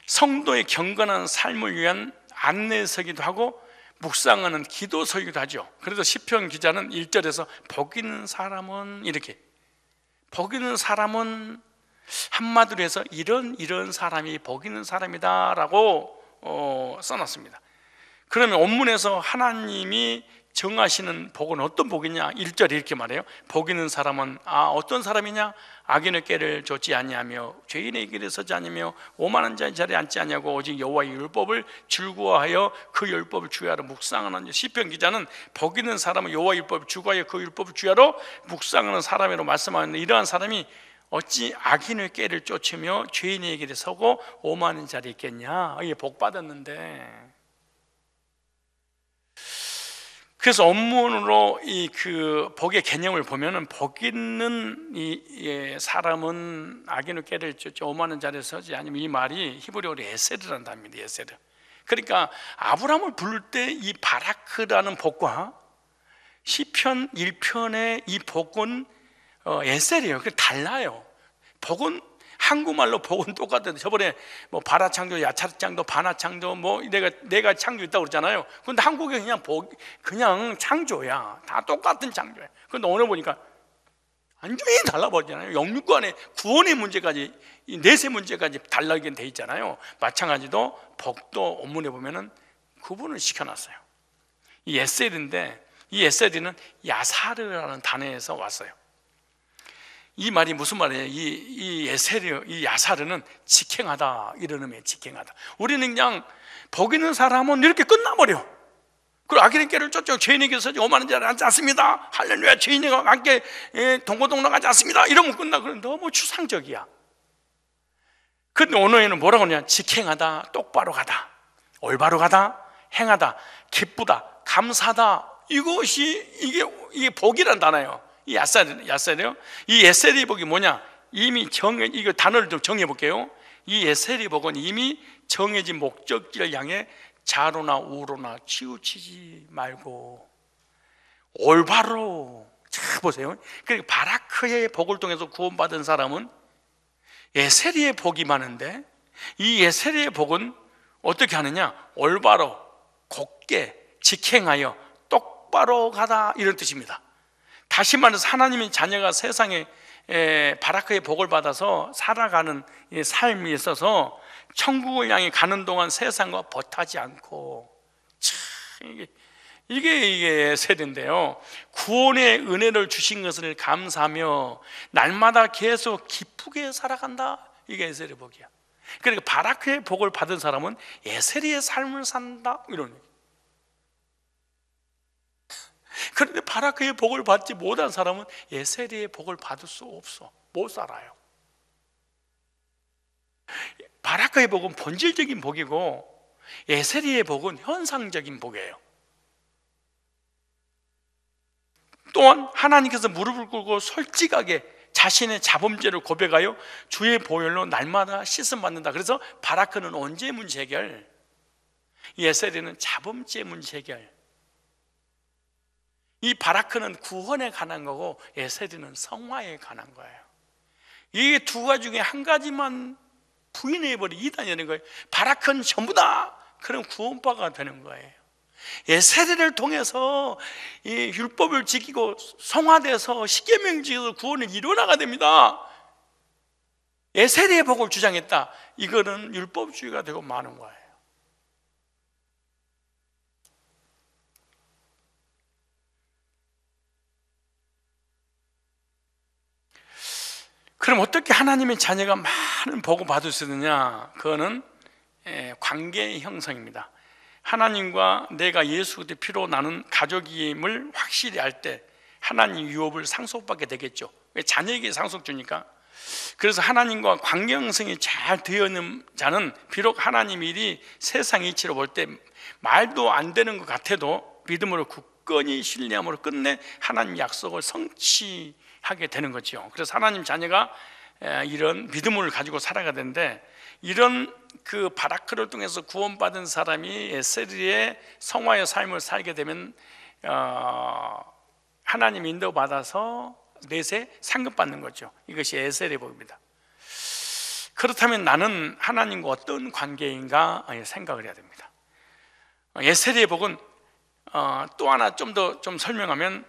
[SPEAKER 1] 성도의 경건한 삶을 위한 안내서기도 하고 묵상하는 기도서기도 하죠. 그래서 시편 기자는 1절에서 복 있는 사람은 이렇게, 복 있는 사람은 한마디로 해서 이런 사람이 복 있는 사람이다라고 써놨습니다. 그러면 원문에서 하나님이 정하시는 복은 어떤 복이냐? 1절에 이렇게 말해요. 복 있는 사람은 어떤 사람이냐? 악인의 꾀를 좇지 아니하며 죄인의 길에 서지 아니하며 오만한 자의 자리에 앉지 아니하고 오직 여호와의 율법을 즐거워하여 그 율법을 주야로 묵상하는. 시편 기자는 복 있는 사람은 여호와의 율법을 즐거워하여 그 율법을 주야로 묵상하는 사람이라고 말씀하는데, 이러한 사람이 어찌 악인의 꾀를 쫓으며 죄인의 길에 서고 오만한 자리에 있겠냐? 이게 복 받았는데. 그래서 원문으로 복의 개념을 보면은, 복 있는 사람은 악인의 꾀를 쫓지 오만한 자리에 서지 아니면, 이 말이 히브리어로 에세르라는 단어입니다. 에세르. 그러니까 아브라함을 부를 때 이 바라크라는 복과 시편 1편의 이 복은 에셀이에요. 그 달라요. 복은 한국말로 복은 똑같아요. 저번에 뭐 바라창조, 야차창조, 바나창조, 뭐 내가 창조 있다고 그러잖아요. 근데 한국에 그냥 창조야. 다 똑같은 창조야. 근데 오늘 보니까 완전히 달라버리잖아요. 영육간의 구원의 문제까지, 이 내세 문제까지 달라게 돼 있잖아요. 마찬가지로 복도 본문에 보면은 구분을 시켜놨어요. 이 에셀인데, 이 에셀이는 야사르라는 단어에서 왔어요. 이 말이 무슨 말이에요? 이 에셀이, 이 야사르는 직행하다, 이런 의미에 직행하다. 우리는 그냥 복 있는 사람은 이렇게 끝나버려. 그리고 아기는께를 쫓아 죄인에게서 오만한 자를 하지 않습니다. 할렐루야, 죄인과 함께 동고동락하지 않습니다. 이러면 끝나. 그건 너무 추상적이야. 근데 오늘에는 뭐라고 하냐? 직행하다, 똑바로 가다, 올바로 가다, 행하다, 기쁘다, 감사하다. 이게 복이란 단어예요. 이 야셀이요. 이 에셀의 복이 뭐냐? 이미 이거 단어를 좀 정해 볼게요. 이 에셀의 복은 이미 정해진 목적지를 향해 좌로나 우로나 치우치지 말고 올바로. 자, 보세요. 그러니까 바라크의 복을 통해서 구원받은 사람은 에셀의 복이 많은데, 이 에셀의 복은 어떻게 하느냐? 올바로, 곱게, 직행하여 똑바로 가다, 이런 뜻입니다. 다시 말해서 하나님의 자녀가 세상에 바라크의 복을 받아서 살아가는 삶에 있어서 천국을 향해 가는 동안 세상과 벗하지 않고, 참 이게 세대인데요. 구원의 은혜를 주신 것을 감사하며 날마다 계속 기쁘게 살아간다. 이게 에셀의 복이야. 그러니까 바라크의 복을 받은 사람은 에셀의 삶을 산다, 이런 얘기. 그런데 바라크의 복을 받지 못한 사람은 에셀의 복을 받을 수 없어. 못 살아요. 바라크의 복은 본질적인 복이고 에셀의 복은 현상적인 복이에요. 또한 하나님께서 무릎을 꿇고 솔직하게 자신의 자범죄를 고백하여 주의 보혈로 날마다 씻음 받는다. 그래서 바라크는 언제 문제 해결, 이 에셀에는 자범죄 문제 해결. 이 바라크는 구원에 관한 거고 에셀이는 성화에 관한 거예요. 이 두 가지 중에 한 가지만 부인해버리 이단이 되는 거예요. 바라크는 전부다. 그럼 구원파가 되는 거예요. 에셀을 통해서 이 율법을 지키고 성화돼서 십계명 지켜서 구원을 이루어나가야 됩니다. 에셀의 복을 주장했다. 이거는 율법주의가 되고 마는 거예요. 그럼 어떻게 하나님의 자녀가 많은 복을 받을 수 있느냐? 그거는 관계의 형성입니다. 하나님과 내가 예수 그리스도의 피로 나눈 가족임을 확실히 알 때 하나님 유업을 상속받게 되겠죠. 자녀에게 상속 주니까. 그래서 하나님과 관계 형성이 잘 되어 있는 자는 비록 하나님 일이 세상 이치로 볼 때 말도 안 되는 것 같아도 믿음으로 굳건히 신뢰함으로 끝내 하나님 약속을 성취하게 되는 거죠. 그래서 하나님 자녀가 이런 믿음을 가지고 살아가야 되는데, 이런 그 바라크를 통해서 구원받은 사람이 에셀의 성화의 삶을 살게 되면 하나님 인도받아서 내세 상급받는 거죠. 이것이 에셀의 복입니다. 그렇다면 나는 하나님과 어떤 관계인가 생각을 해야 됩니다. 에셀의 복은 또 하나 좀 더 설명하면,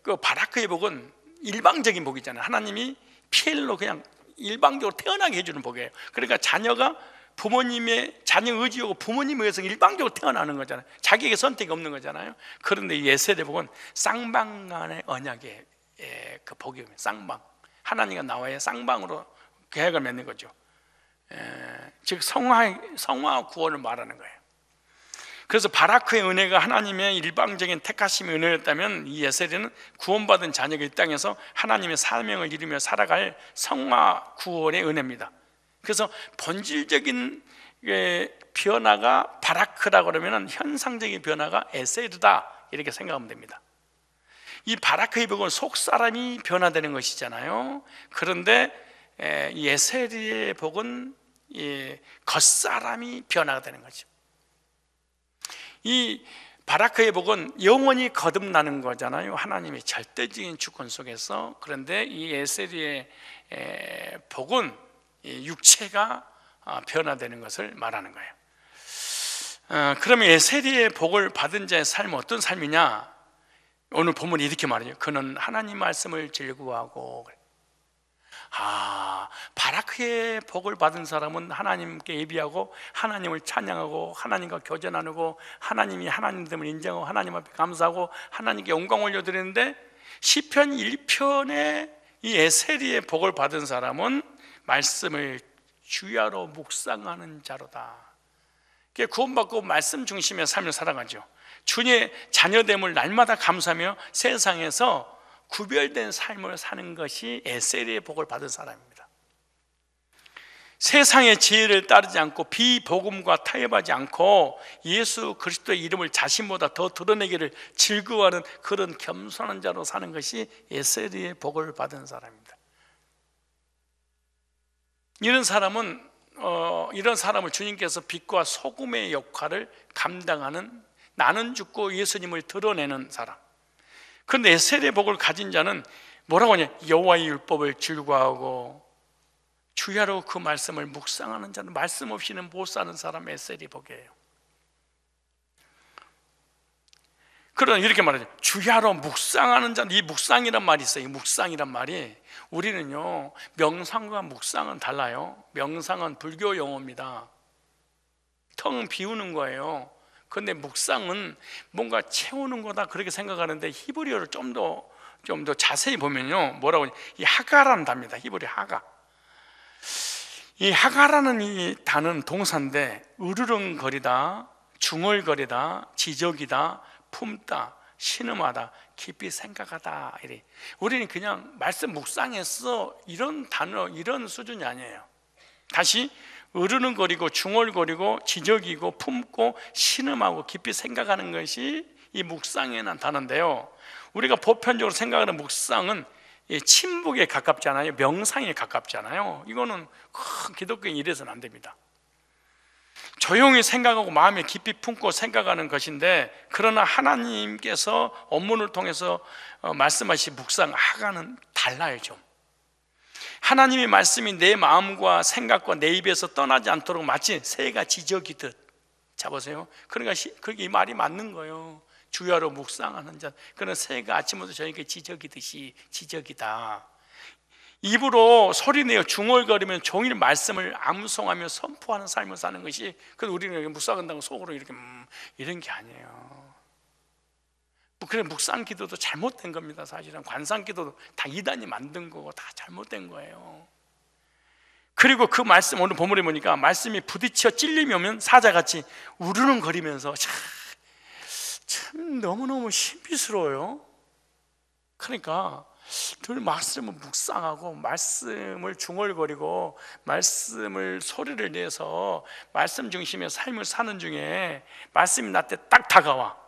[SPEAKER 1] 그 바라크의 복은 일방적인 복이잖아요. 하나님이 피엘로 그냥 일방적으로 태어나게 해주는 복이에요. 그러니까 자녀가 부모님의 자녀 의지하고 부모님에 의해서 일방적으로 태어나는 거잖아요. 자기에게 선택이 없는 거잖아요. 그런데 이 에셀의 복은 쌍방간의 언약의 그 복이에요. 쌍방, 하나님과 나와의 쌍방으로 계약을 맺는 거죠. 즉 성화 구원을 말하는 거예요. 그래서 바라크의 은혜가 하나님의 일방적인 택하심의 은혜였다면, 이 에셀에는 구원받은 자녀가 이 땅에서 하나님의 사명을 이루며 살아갈 성화 구원의 은혜입니다. 그래서 본질적인 변화가 바라크라고 그러면 현상적인 변화가 에셀이다, 이렇게 생각하면 됩니다. 이 바라크의 복은 속사람이 변화되는 것이잖아요. 그런데 이 에셀의 복은 겉사람이 변화가 되는 거죠. 이 바라크의 복은 영원히 거듭나는 거잖아요. 하나님의 절대적인 주권 속에서. 그런데 이 에셀의 복은 육체가 변화되는 것을 말하는 거예요. 그러면 에셀의 복을 받은 자의 삶은 어떤 삶이냐? 오늘 본문이 이렇게 말해요. 그는 하나님 말씀을 즐거워하고. 바라크의 복을 받은 사람은 하나님께 예비하고 하나님을 찬양하고 하나님과 교제 나누고 하나님이 하나님됨을 인정하고 하나님 앞에 감사하고 하나님께 영광 올려드리는데, 시편 1편에 이 에세리의 복을 받은 사람은 말씀을 주야로 묵상하는 자로다. 구원받고 말씀 중심의 삶을 살아가죠. 주님의 자녀됨을 날마다 감사하며 세상에서 구별된 삶을 사는 것이 에세리의 복을 받은 사람입니다. 세상의 지혜를 따르지 않고 비복음과 타협하지 않고 예수 그리스도의 이름을 자신보다 더 드러내기를 즐거워하는 그런 겸손한 자로 사는 것이 에세리의 복을 받은 사람입니다. 이런 사람을 주님께서 빛과 소금의 역할을 감당하는, 나는 죽고 예수님을 드러내는 사람. 그런데 에세리의 복을 가진 자는 뭐라고 하냐? 여호와의 율법을 즐거워하고 주야로 그 말씀을 묵상하는 자는, 말씀 없이는 못 사는 사람, 에세리 복이에요. 그러나 이렇게 말하죠. 주야로 묵상하는 자. 이 묵상이란 말이 있어요. 이 묵상이란 말이, 우리는요, 명상과 묵상은 달라요. 명상은 불교 용어입니다. 텅 비우는 거예요. 그런데 묵상은 뭔가 채우는 거다, 그렇게 생각하는데 히브리어를 좀 더 자세히 보면요, 뭐라고 하냐, 이 하가라는 단어입니다. 히브리 하가. 이 하가라는 이 단어는 동사인데, 으르렁거리다, 중얼거리다, 지적이다, 품다, 신음하다, 깊이 생각하다, 이래. 우리는 그냥 말씀 묵상했어, 이런 단어, 이런 수준이 아니에요. 다시, 으르렁거리고 중얼거리고 지적이고 품고 신음하고 깊이 생각하는 것이 이 묵상에 난 단어인데요, 우리가 보편적으로 생각하는 묵상은 침묵에 가깝잖아요. 명상에 가깝잖아요. 이거는 큰 기독교인 이래서는 안 됩니다. 조용히 생각하고 마음에 깊이 품고 생각하는 것인데, 그러나 하나님께서 업문을 통해서 말씀하신 묵상 하가는 달라요. 좀 하나님의 말씀이 내 마음과 생각과 내 입에서 떠나지 않도록 마치 새가 지저귀듯. 자 보세요. 그러니까 그게 이 말이 맞는 거예요. 주야로 묵상하는 자, 그런 새가 아침부터 저녁에 지저귀듯이 지저귀다. 입으로 소리내어 중얼거리면 종일 말씀을 암송하며 선포하는 삶을 사는 것이, 그래서 우리는 묵상한다고 속으로 이렇게 이런 게 아니에요. 그래, 묵상 기도도 잘못된 겁니다. 사실은 관상 기도도 다 이단이 만든 거고 다 잘못된 거예요. 그리고 그 말씀, 오늘 본문에 보니까 말씀이 부딪혀 찔림이 오면 사자같이 우르릉거리면서 참 너무너무 신비스러워요. 그러니까 늘 말씀을 묵상하고 말씀을 중얼거리고 말씀을 소리를 내서 말씀 중심의 삶을 사는 중에 말씀이 나한테 딱 다가와.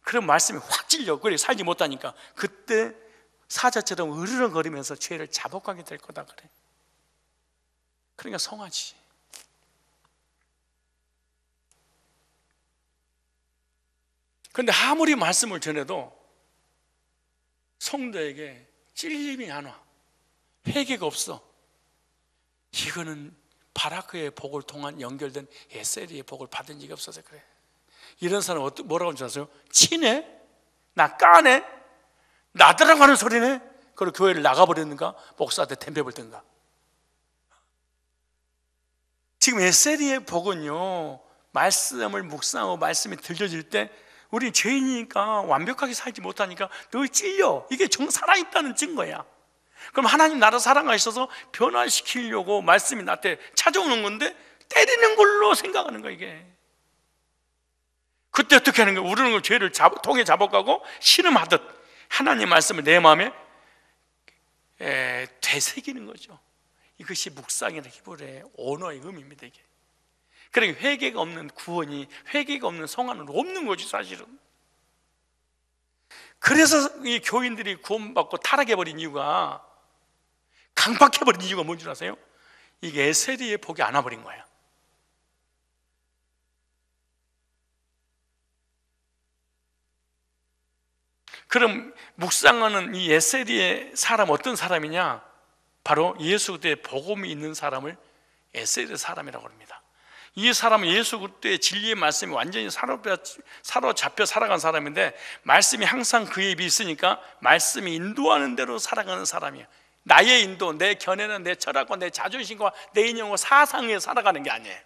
[SPEAKER 1] 그럼 말씀이 확 찔려. 그래, 살지 못하니까 그때 사자처럼 으르렁거리면서 죄를 자복하게 될 거다 그래. 그러니까 성하지. 그런데 아무리 말씀을 전해도 성도에게 찔림이 안 와. 회개가 없어. 이거는 바라크의 복을 통한 연결된 에세리의 복을 받은 적이 없어서 그래. 이런 사람 뭐라고 하는지 아세요? 치네? 나 까네? 나더라고 하는 소리네? 그리고 교회를 나가버렸는가? 목사한테 템벼볼 든가. 지금 에세리의 복은요, 말씀을 묵상하고 말씀이 들려질 때 우리 죄인이니까 완벽하게 살지 못하니까 늘 찔려. 이게 살아있다는 증거야. 그럼 하나님 나라 사랑가 있어서 변화시키려고 말씀이 나한테 찾아오는 건데 때리는 걸로 생각하는 거야 이게. 그때 어떻게 하는 거야? 우리는 죄를 통에 잡아가고 신음하듯 하나님 말씀을 내 마음에 되새기는 거죠. 이것이 묵상이나 히브리어의 언어의 의미입니다 이게. 그러니까 회개가 없는 구원이, 회개가 없는 성화는 없는 거지 사실은. 그래서 이 교인들이 구원받고 타락해버린 이유가, 강박해버린 이유가 뭔지 아세요? 이게 에세리의 복이 안 와버린 거야. 그럼 묵상하는 이 에세리의 사람 어떤 사람이냐? 바로 예수 그리스도의 복음이 있는 사람을 에세리의 사람이라고 합니다. 이 사람은 예수 그리스도의 진리의 말씀이 완전히 사로잡혀 살아간 사람인데, 말씀이 항상 그의 입에 있으니까 말씀이 인도하는 대로 살아가는 사람이에요. 나의 인도, 내 견해는 내 철학과 내 자존심과 내 인연과 사상에 살아가는 게 아니에요.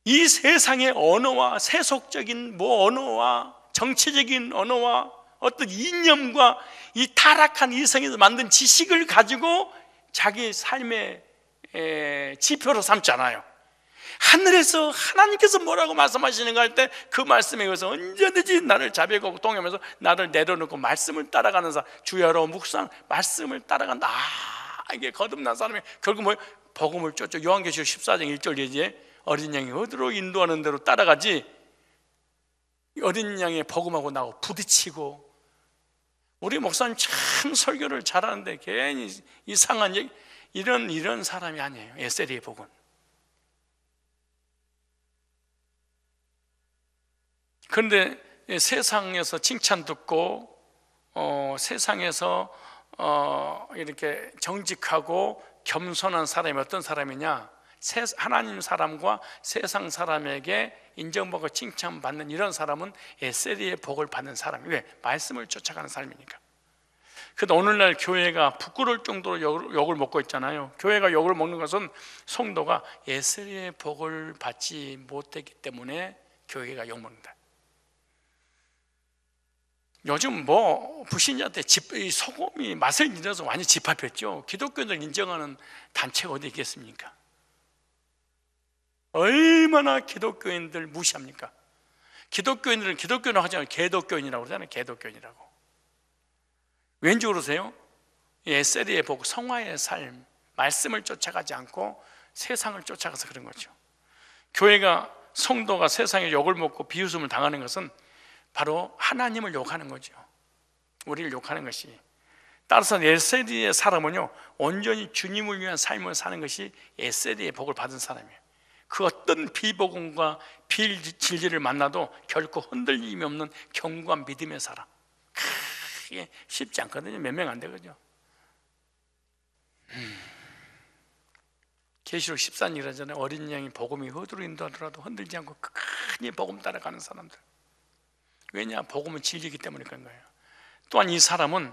[SPEAKER 1] 이 세상의 언어와 세속적인 언어와 정치적인 언어와 어떤 이념과 이 타락한 이성에서 만든 지식을 가지고 자기 삶의 지표로 삼잖아요. 하늘에서 하나님께서 뭐라고 말씀하시는가 할 때 그 말씀에 의해서 언제든지 나를 자백하고 동행하면서 나를 내려놓고 말씀을 따라가는 사람, 주야로 묵상 말씀을 따라간다. 이게 거듭난 사람이 결국 뭐예요? 복음을 쫓죠. 요한계시록 14장 1절 이제 어린 양이 어디로 인도하는 대로 따라가지, 어린 양의 복음하고 나하고 부딪히고. 우리 목사님 참 설교를 잘하는데 괜히 이상한 얘기, 이런 사람이 아니에요. 에세리의 복음. 그런데 세상에서 칭찬 듣고 세상에서 이렇게 정직하고 겸손한 사람이 어떤 사람이냐? 하나님 사람과 세상 사람에게 인정받고 칭찬받는 이런 사람은 에세리의 복을 받는 사람이에요. 왜? 말씀을 쫓아가는 사람이니까. 그런데 오늘날 교회가 부끄러울 정도로 욕을 먹고 있잖아요. 교회가 욕을 먹는 것은 성도가 에세리의 복을 받지 못했기 때문에 교회가 욕먹는다. 요즘 불신자한테 소금이 맛을 잃어서 완전히 집합했죠. 기독교인을 인정하는 단체가 어디 있겠습니까? 얼마나 기독교인들 무시합니까? 기독교인들은 기독교는 하지 않고 개독교인이라고 그러잖아요. 개독교인이라고. 왠지 그러세요? 에세리의 복, 성화의 삶, 말씀을 쫓아가지 않고 세상을 쫓아가서 그런 거죠. 교회가, 성도가 세상에 욕을 먹고 비웃음을 당하는 것은 바로 하나님을 욕하는 거죠. 우리를 욕하는 것이. 따라서 에세리의 사람은요, 온전히 주님을 위한 삶을 사는 것이 에세리의 복을 받은 사람이에요. 그 어떤 비복음과 비진리를 만나도 결코 흔들림이 없는 견고한 믿음의 사람. 이게 쉽지 않거든요. 몇 명 안 되거든요. 계시록 14장 이러잖아요. 어린 양이 복음이 어디로 인도하더라도 흔들지 않고 끝까지 복음 따라가는 사람들. 왜냐? 복음은 진리이기 때문에 그런 거예요. 또한 이 사람은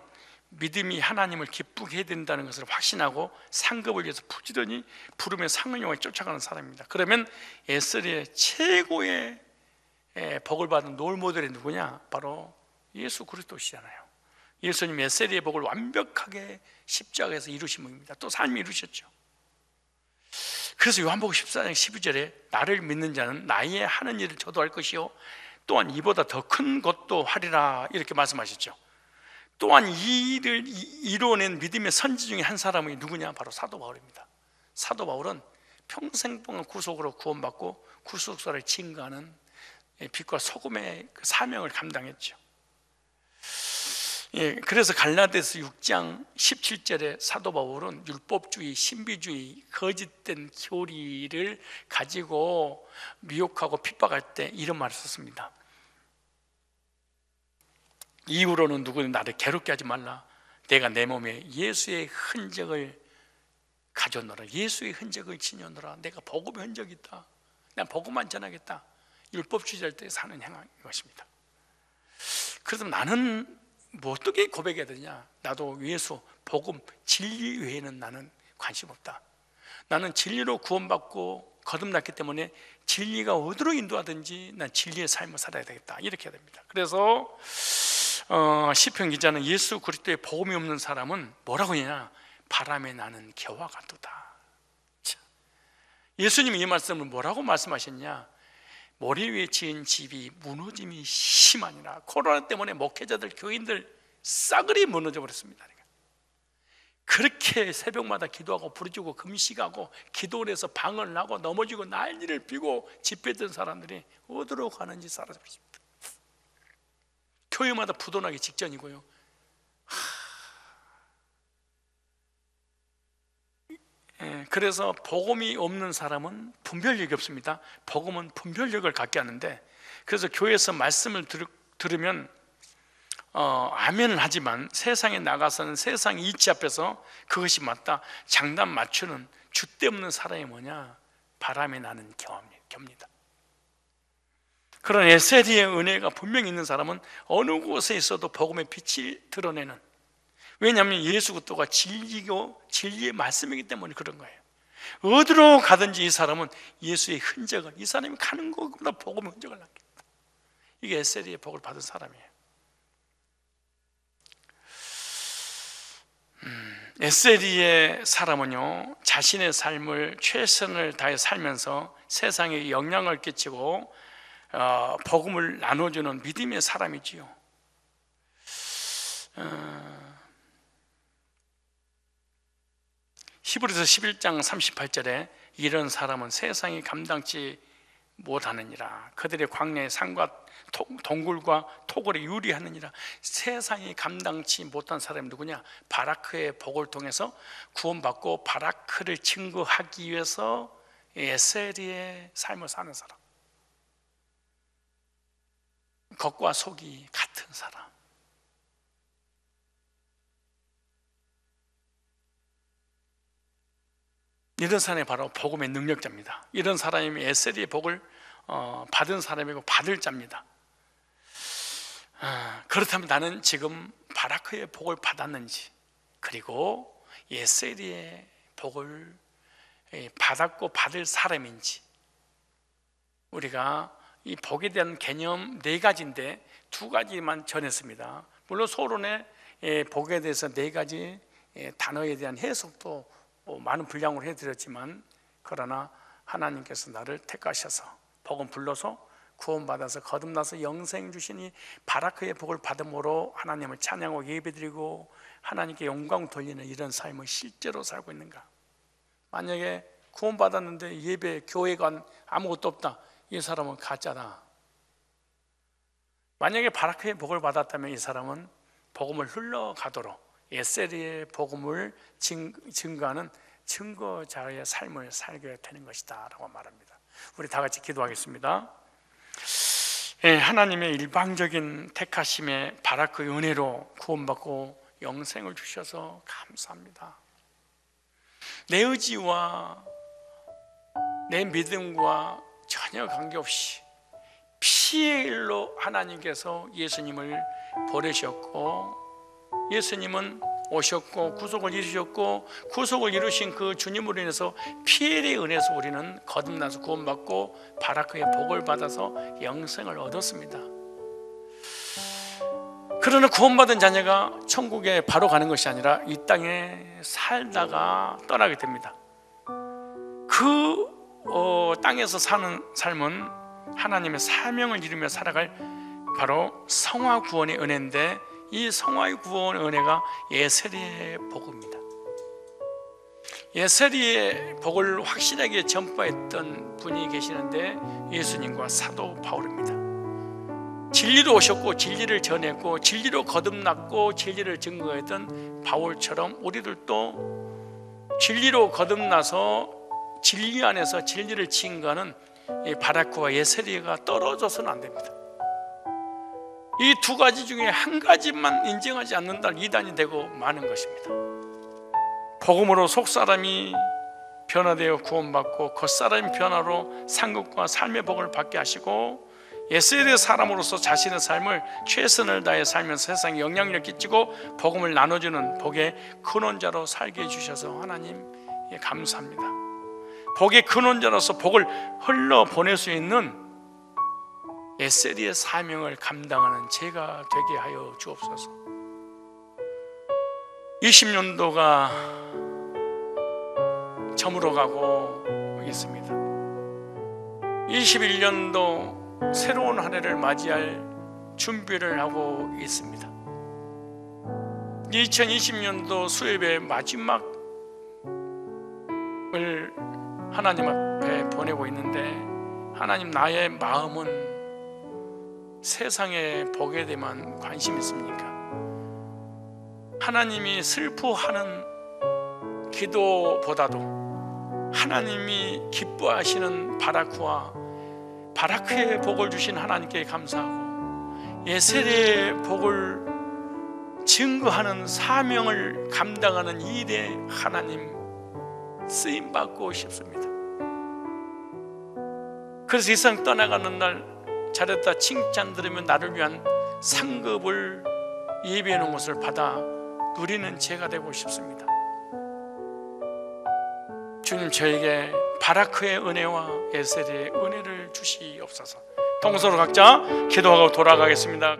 [SPEAKER 1] 믿음이 하나님을 기쁘게 해야 된다는 것을 확신하고 상급을 위해서 부지런히 부름의 상을 향해 쫓아가는 사람입니다. 그러면 에세리의 최고의 복을 받은 롤모델이 누구냐? 바로 예수 그리스도시잖아요. 예수님 에세리의 복을 완벽하게 십자가에서 이루신 분입니다. 또 삶이 이루셨죠. 그래서 요한복음 14장 12절에 나를 믿는 자는 나의 하는 일을 저도 할 것이요 또한 이보다 더 큰 것도 하리라 이렇게 말씀하셨죠. 또한 이 일을 이루어낸 믿음의 선지 중에 한 사람이 누구냐? 바로 사도 바울입니다. 사도 바울은 평생 동안 구속으로 구원받고 구속사를 증거하는 빛과 소금의 그 사명을 감당했죠. 그래서 갈라디아서 6장 17절에 사도 바울은 율법주의, 신비주의, 거짓된 교리를 가지고 미혹하고 핍박할 때 이런 말을 썼습니다. 이후로는 누구는 나를 괴롭게 하지 말라. 내가 내 몸에 예수의 흔적을 가져노라. 예수의 흔적을 지녀노라. 내가 복음의 흔적이 있다. 난 복음만 전하겠다. 율법주의자일 때 사는 행한 것입니다. 그래서 나는 어떻게 고백해야 되냐? 나도 예수, 복음, 진리 외에는 나는 관심 없다. 나는 진리로 구원받고 거듭났기 때문에 진리가 어디로 인도하든지 난 진리의 삶을 살아야 되겠다. 이렇게 해야 됩니다. 그래서 시편 기자는 예수 그리스도의 복음이 없는 사람은 뭐라고 하냐? 바람에 나는 겨와 같도다. 예수님이 이 말씀을 뭐라고 말씀하셨냐? 모래 위에 지은 집이 무너짐이 심하니라. 코로나 때문에 목회자들, 교인들 싸그리 무너져 버렸습니다. 그렇게 새벽마다 기도하고 부르짖고 금식하고 기도를 해서 방을 나고 넘어지고 난리를 피고 집회했던 사람들이 어디로 가는지 사라져버렸습니다. 교회마다 부도나기 직전이고요. 그래서 복음이 없는 사람은 분별력이 없습니다. 복음은 분별력을 갖게 하는데, 그래서 교회에서 말씀을 들으면 아멘은 하지만 세상에 나가서는 세상 이치 앞에서 그것이 맞다 장단 맞추는 줏대 없는 사람이 뭐냐? 바람이 나는 겹니다. 그런 에세리의 은혜가 분명히 있는 사람은 어느 곳에 있어도 복음의 빛을 드러내는, 왜냐하면 예수 그리스도가 진리고 진리의 말씀이기 때문에 그런 거예요. 어디로 가든지 이 사람은 예수의 흔적을, 이 사람이 가는 곳마다 복음의 흔적을 남깁니다. 이게 에세리의 복을 받은 사람이에요. 에세리의 사람은요, 자신의 삶을 최선을 다해 살면서 세상에 영향을 끼치고 복음을 나눠주는 믿음의 사람이지요. 히브리서 11장 38절에 이런 사람은 세상이 감당치 못하느니라. 그들의 광야의 산과 동굴과 토굴에 유리하느니라. 세상이 감당치 못한 사람이 누구냐? 바라크의 복을 통해서 구원받고 바라크를 증거하기 위해서 에세리의 삶을 사는 사람, 겉과 속이 같은 사람. 이런 사람이 바로 복음의 능력자입니다. 이런 사람이 에세리의 복을 받은 사람이고 받을 자입니다. 그렇다면 나는 지금 바라크의 복을 받았는지, 그리고 에세리의 복을 받았고 받을 사람인지, 우리가 이 복에 대한 개념 4가지인데 2가지만 전했습니다. 물론 서론에 복에 대해서 4가지 단어에 대한 해석도 많은 분량으로 해드렸지만, 그러나 하나님께서 나를 택하셔서 복음 불러서 구원받아서 거듭나서 영생 주시니 바라크의 복을 받음으로 하나님을 찬양하고 예배드리고 하나님께 영광 돌리는 이런 삶을 실제로 살고 있는가? 만약에 구원받았는데 예배, 교회관 아무것도 없다, 이 사람은 가짜다. 만약에 바라크의 복을 받았다면 이 사람은 복음을 흘러가도록 에세리의 복음을 증거하는 증거자의 삶을 살게 되는 것이다 라고 말합니다. 우리 다 같이 기도하겠습니다. 하나님의 일방적인 택하심에 바라크의 은혜로 구원받고 영생을 주셔서 감사합니다. 내 의지와 내 믿음과 전혀 관계없이 피의 일로 하나님께서 예수님을 보내셨고, 예수님은 오셨고 구속을 이루셨고, 구속을 이루신 그 주님으로 인해서 피엘의 은혜에서 우리는 거듭나서 구원받고 바라크의 복을 받아서 영생을 얻었습니다. 그러나 구원받은 자녀가 천국에 바로 가는 것이 아니라 이 땅에 살다가 떠나게 됩니다. 그 땅에서 사는 삶은 하나님의 사명을 이루며 살아갈 바로 성화 구원의 은혜인데, 이 성화의 구원 은혜가 에세리의 복입니다. 에세리의 복을 확실하게 전파했던 분이 계시는데 예수님과 사도 바울입니다. 진리로 오셨고 진리를 전했고 진리로 거듭났고 진리를 증거했던 바울처럼 우리들도 진리로 거듭나서 진리 안에서 진리를 증거하는 바라크와 에세리가 떨어져서는 안 됩니다. 이 2가지 중에 한 가지만 인정하지 않는다면 이단이 되고 마는 것입니다. 복음으로 속사람이 변화되어 구원받고 겉사람의 변화로 상급과 삶의 복을 받게 하시고, 에세리의 사람으로서 자신의 삶을 최선을 다해 살면서 세상에 영향력을 끼치고 복음을 나눠주는 복의 근원자로 살게 해주셔서 하나님 감사합니다. 복의 근원자로서 복을 흘러보낼 수 있는 에세리의 사명을 감당하는 제가 되게 하여 주옵소서. 20년도가 저물어가고 있습니다. 21년도 새로운 한 해를 맞이할 준비를 하고 있습니다. 2020년도 수협의 마지막을 하나님 앞에 보내고 있는데, 하나님, 나의 마음은 세상의 복에 대해만 관심 있습니까? 하나님이 슬퍼하는 기도보다도 하나님이 기뻐하시는 바라크의 복을 주신 하나님께 감사하고, 에세리의 복을 증거하는 사명을 감당하는 일에 하나님 쓰임받고 싶습니다. 그래서 이 세상 떠나가는 날 잘했다 칭찬 들으면 나를 위한 상급을 예비해 놓은 것을 받아 누리는 제가 되고 싶습니다. 주님, 저에게 바라크의 은혜와 에셀의 은혜를 주시옵소서. 통서로 각자 기도하고 돌아가겠습니다.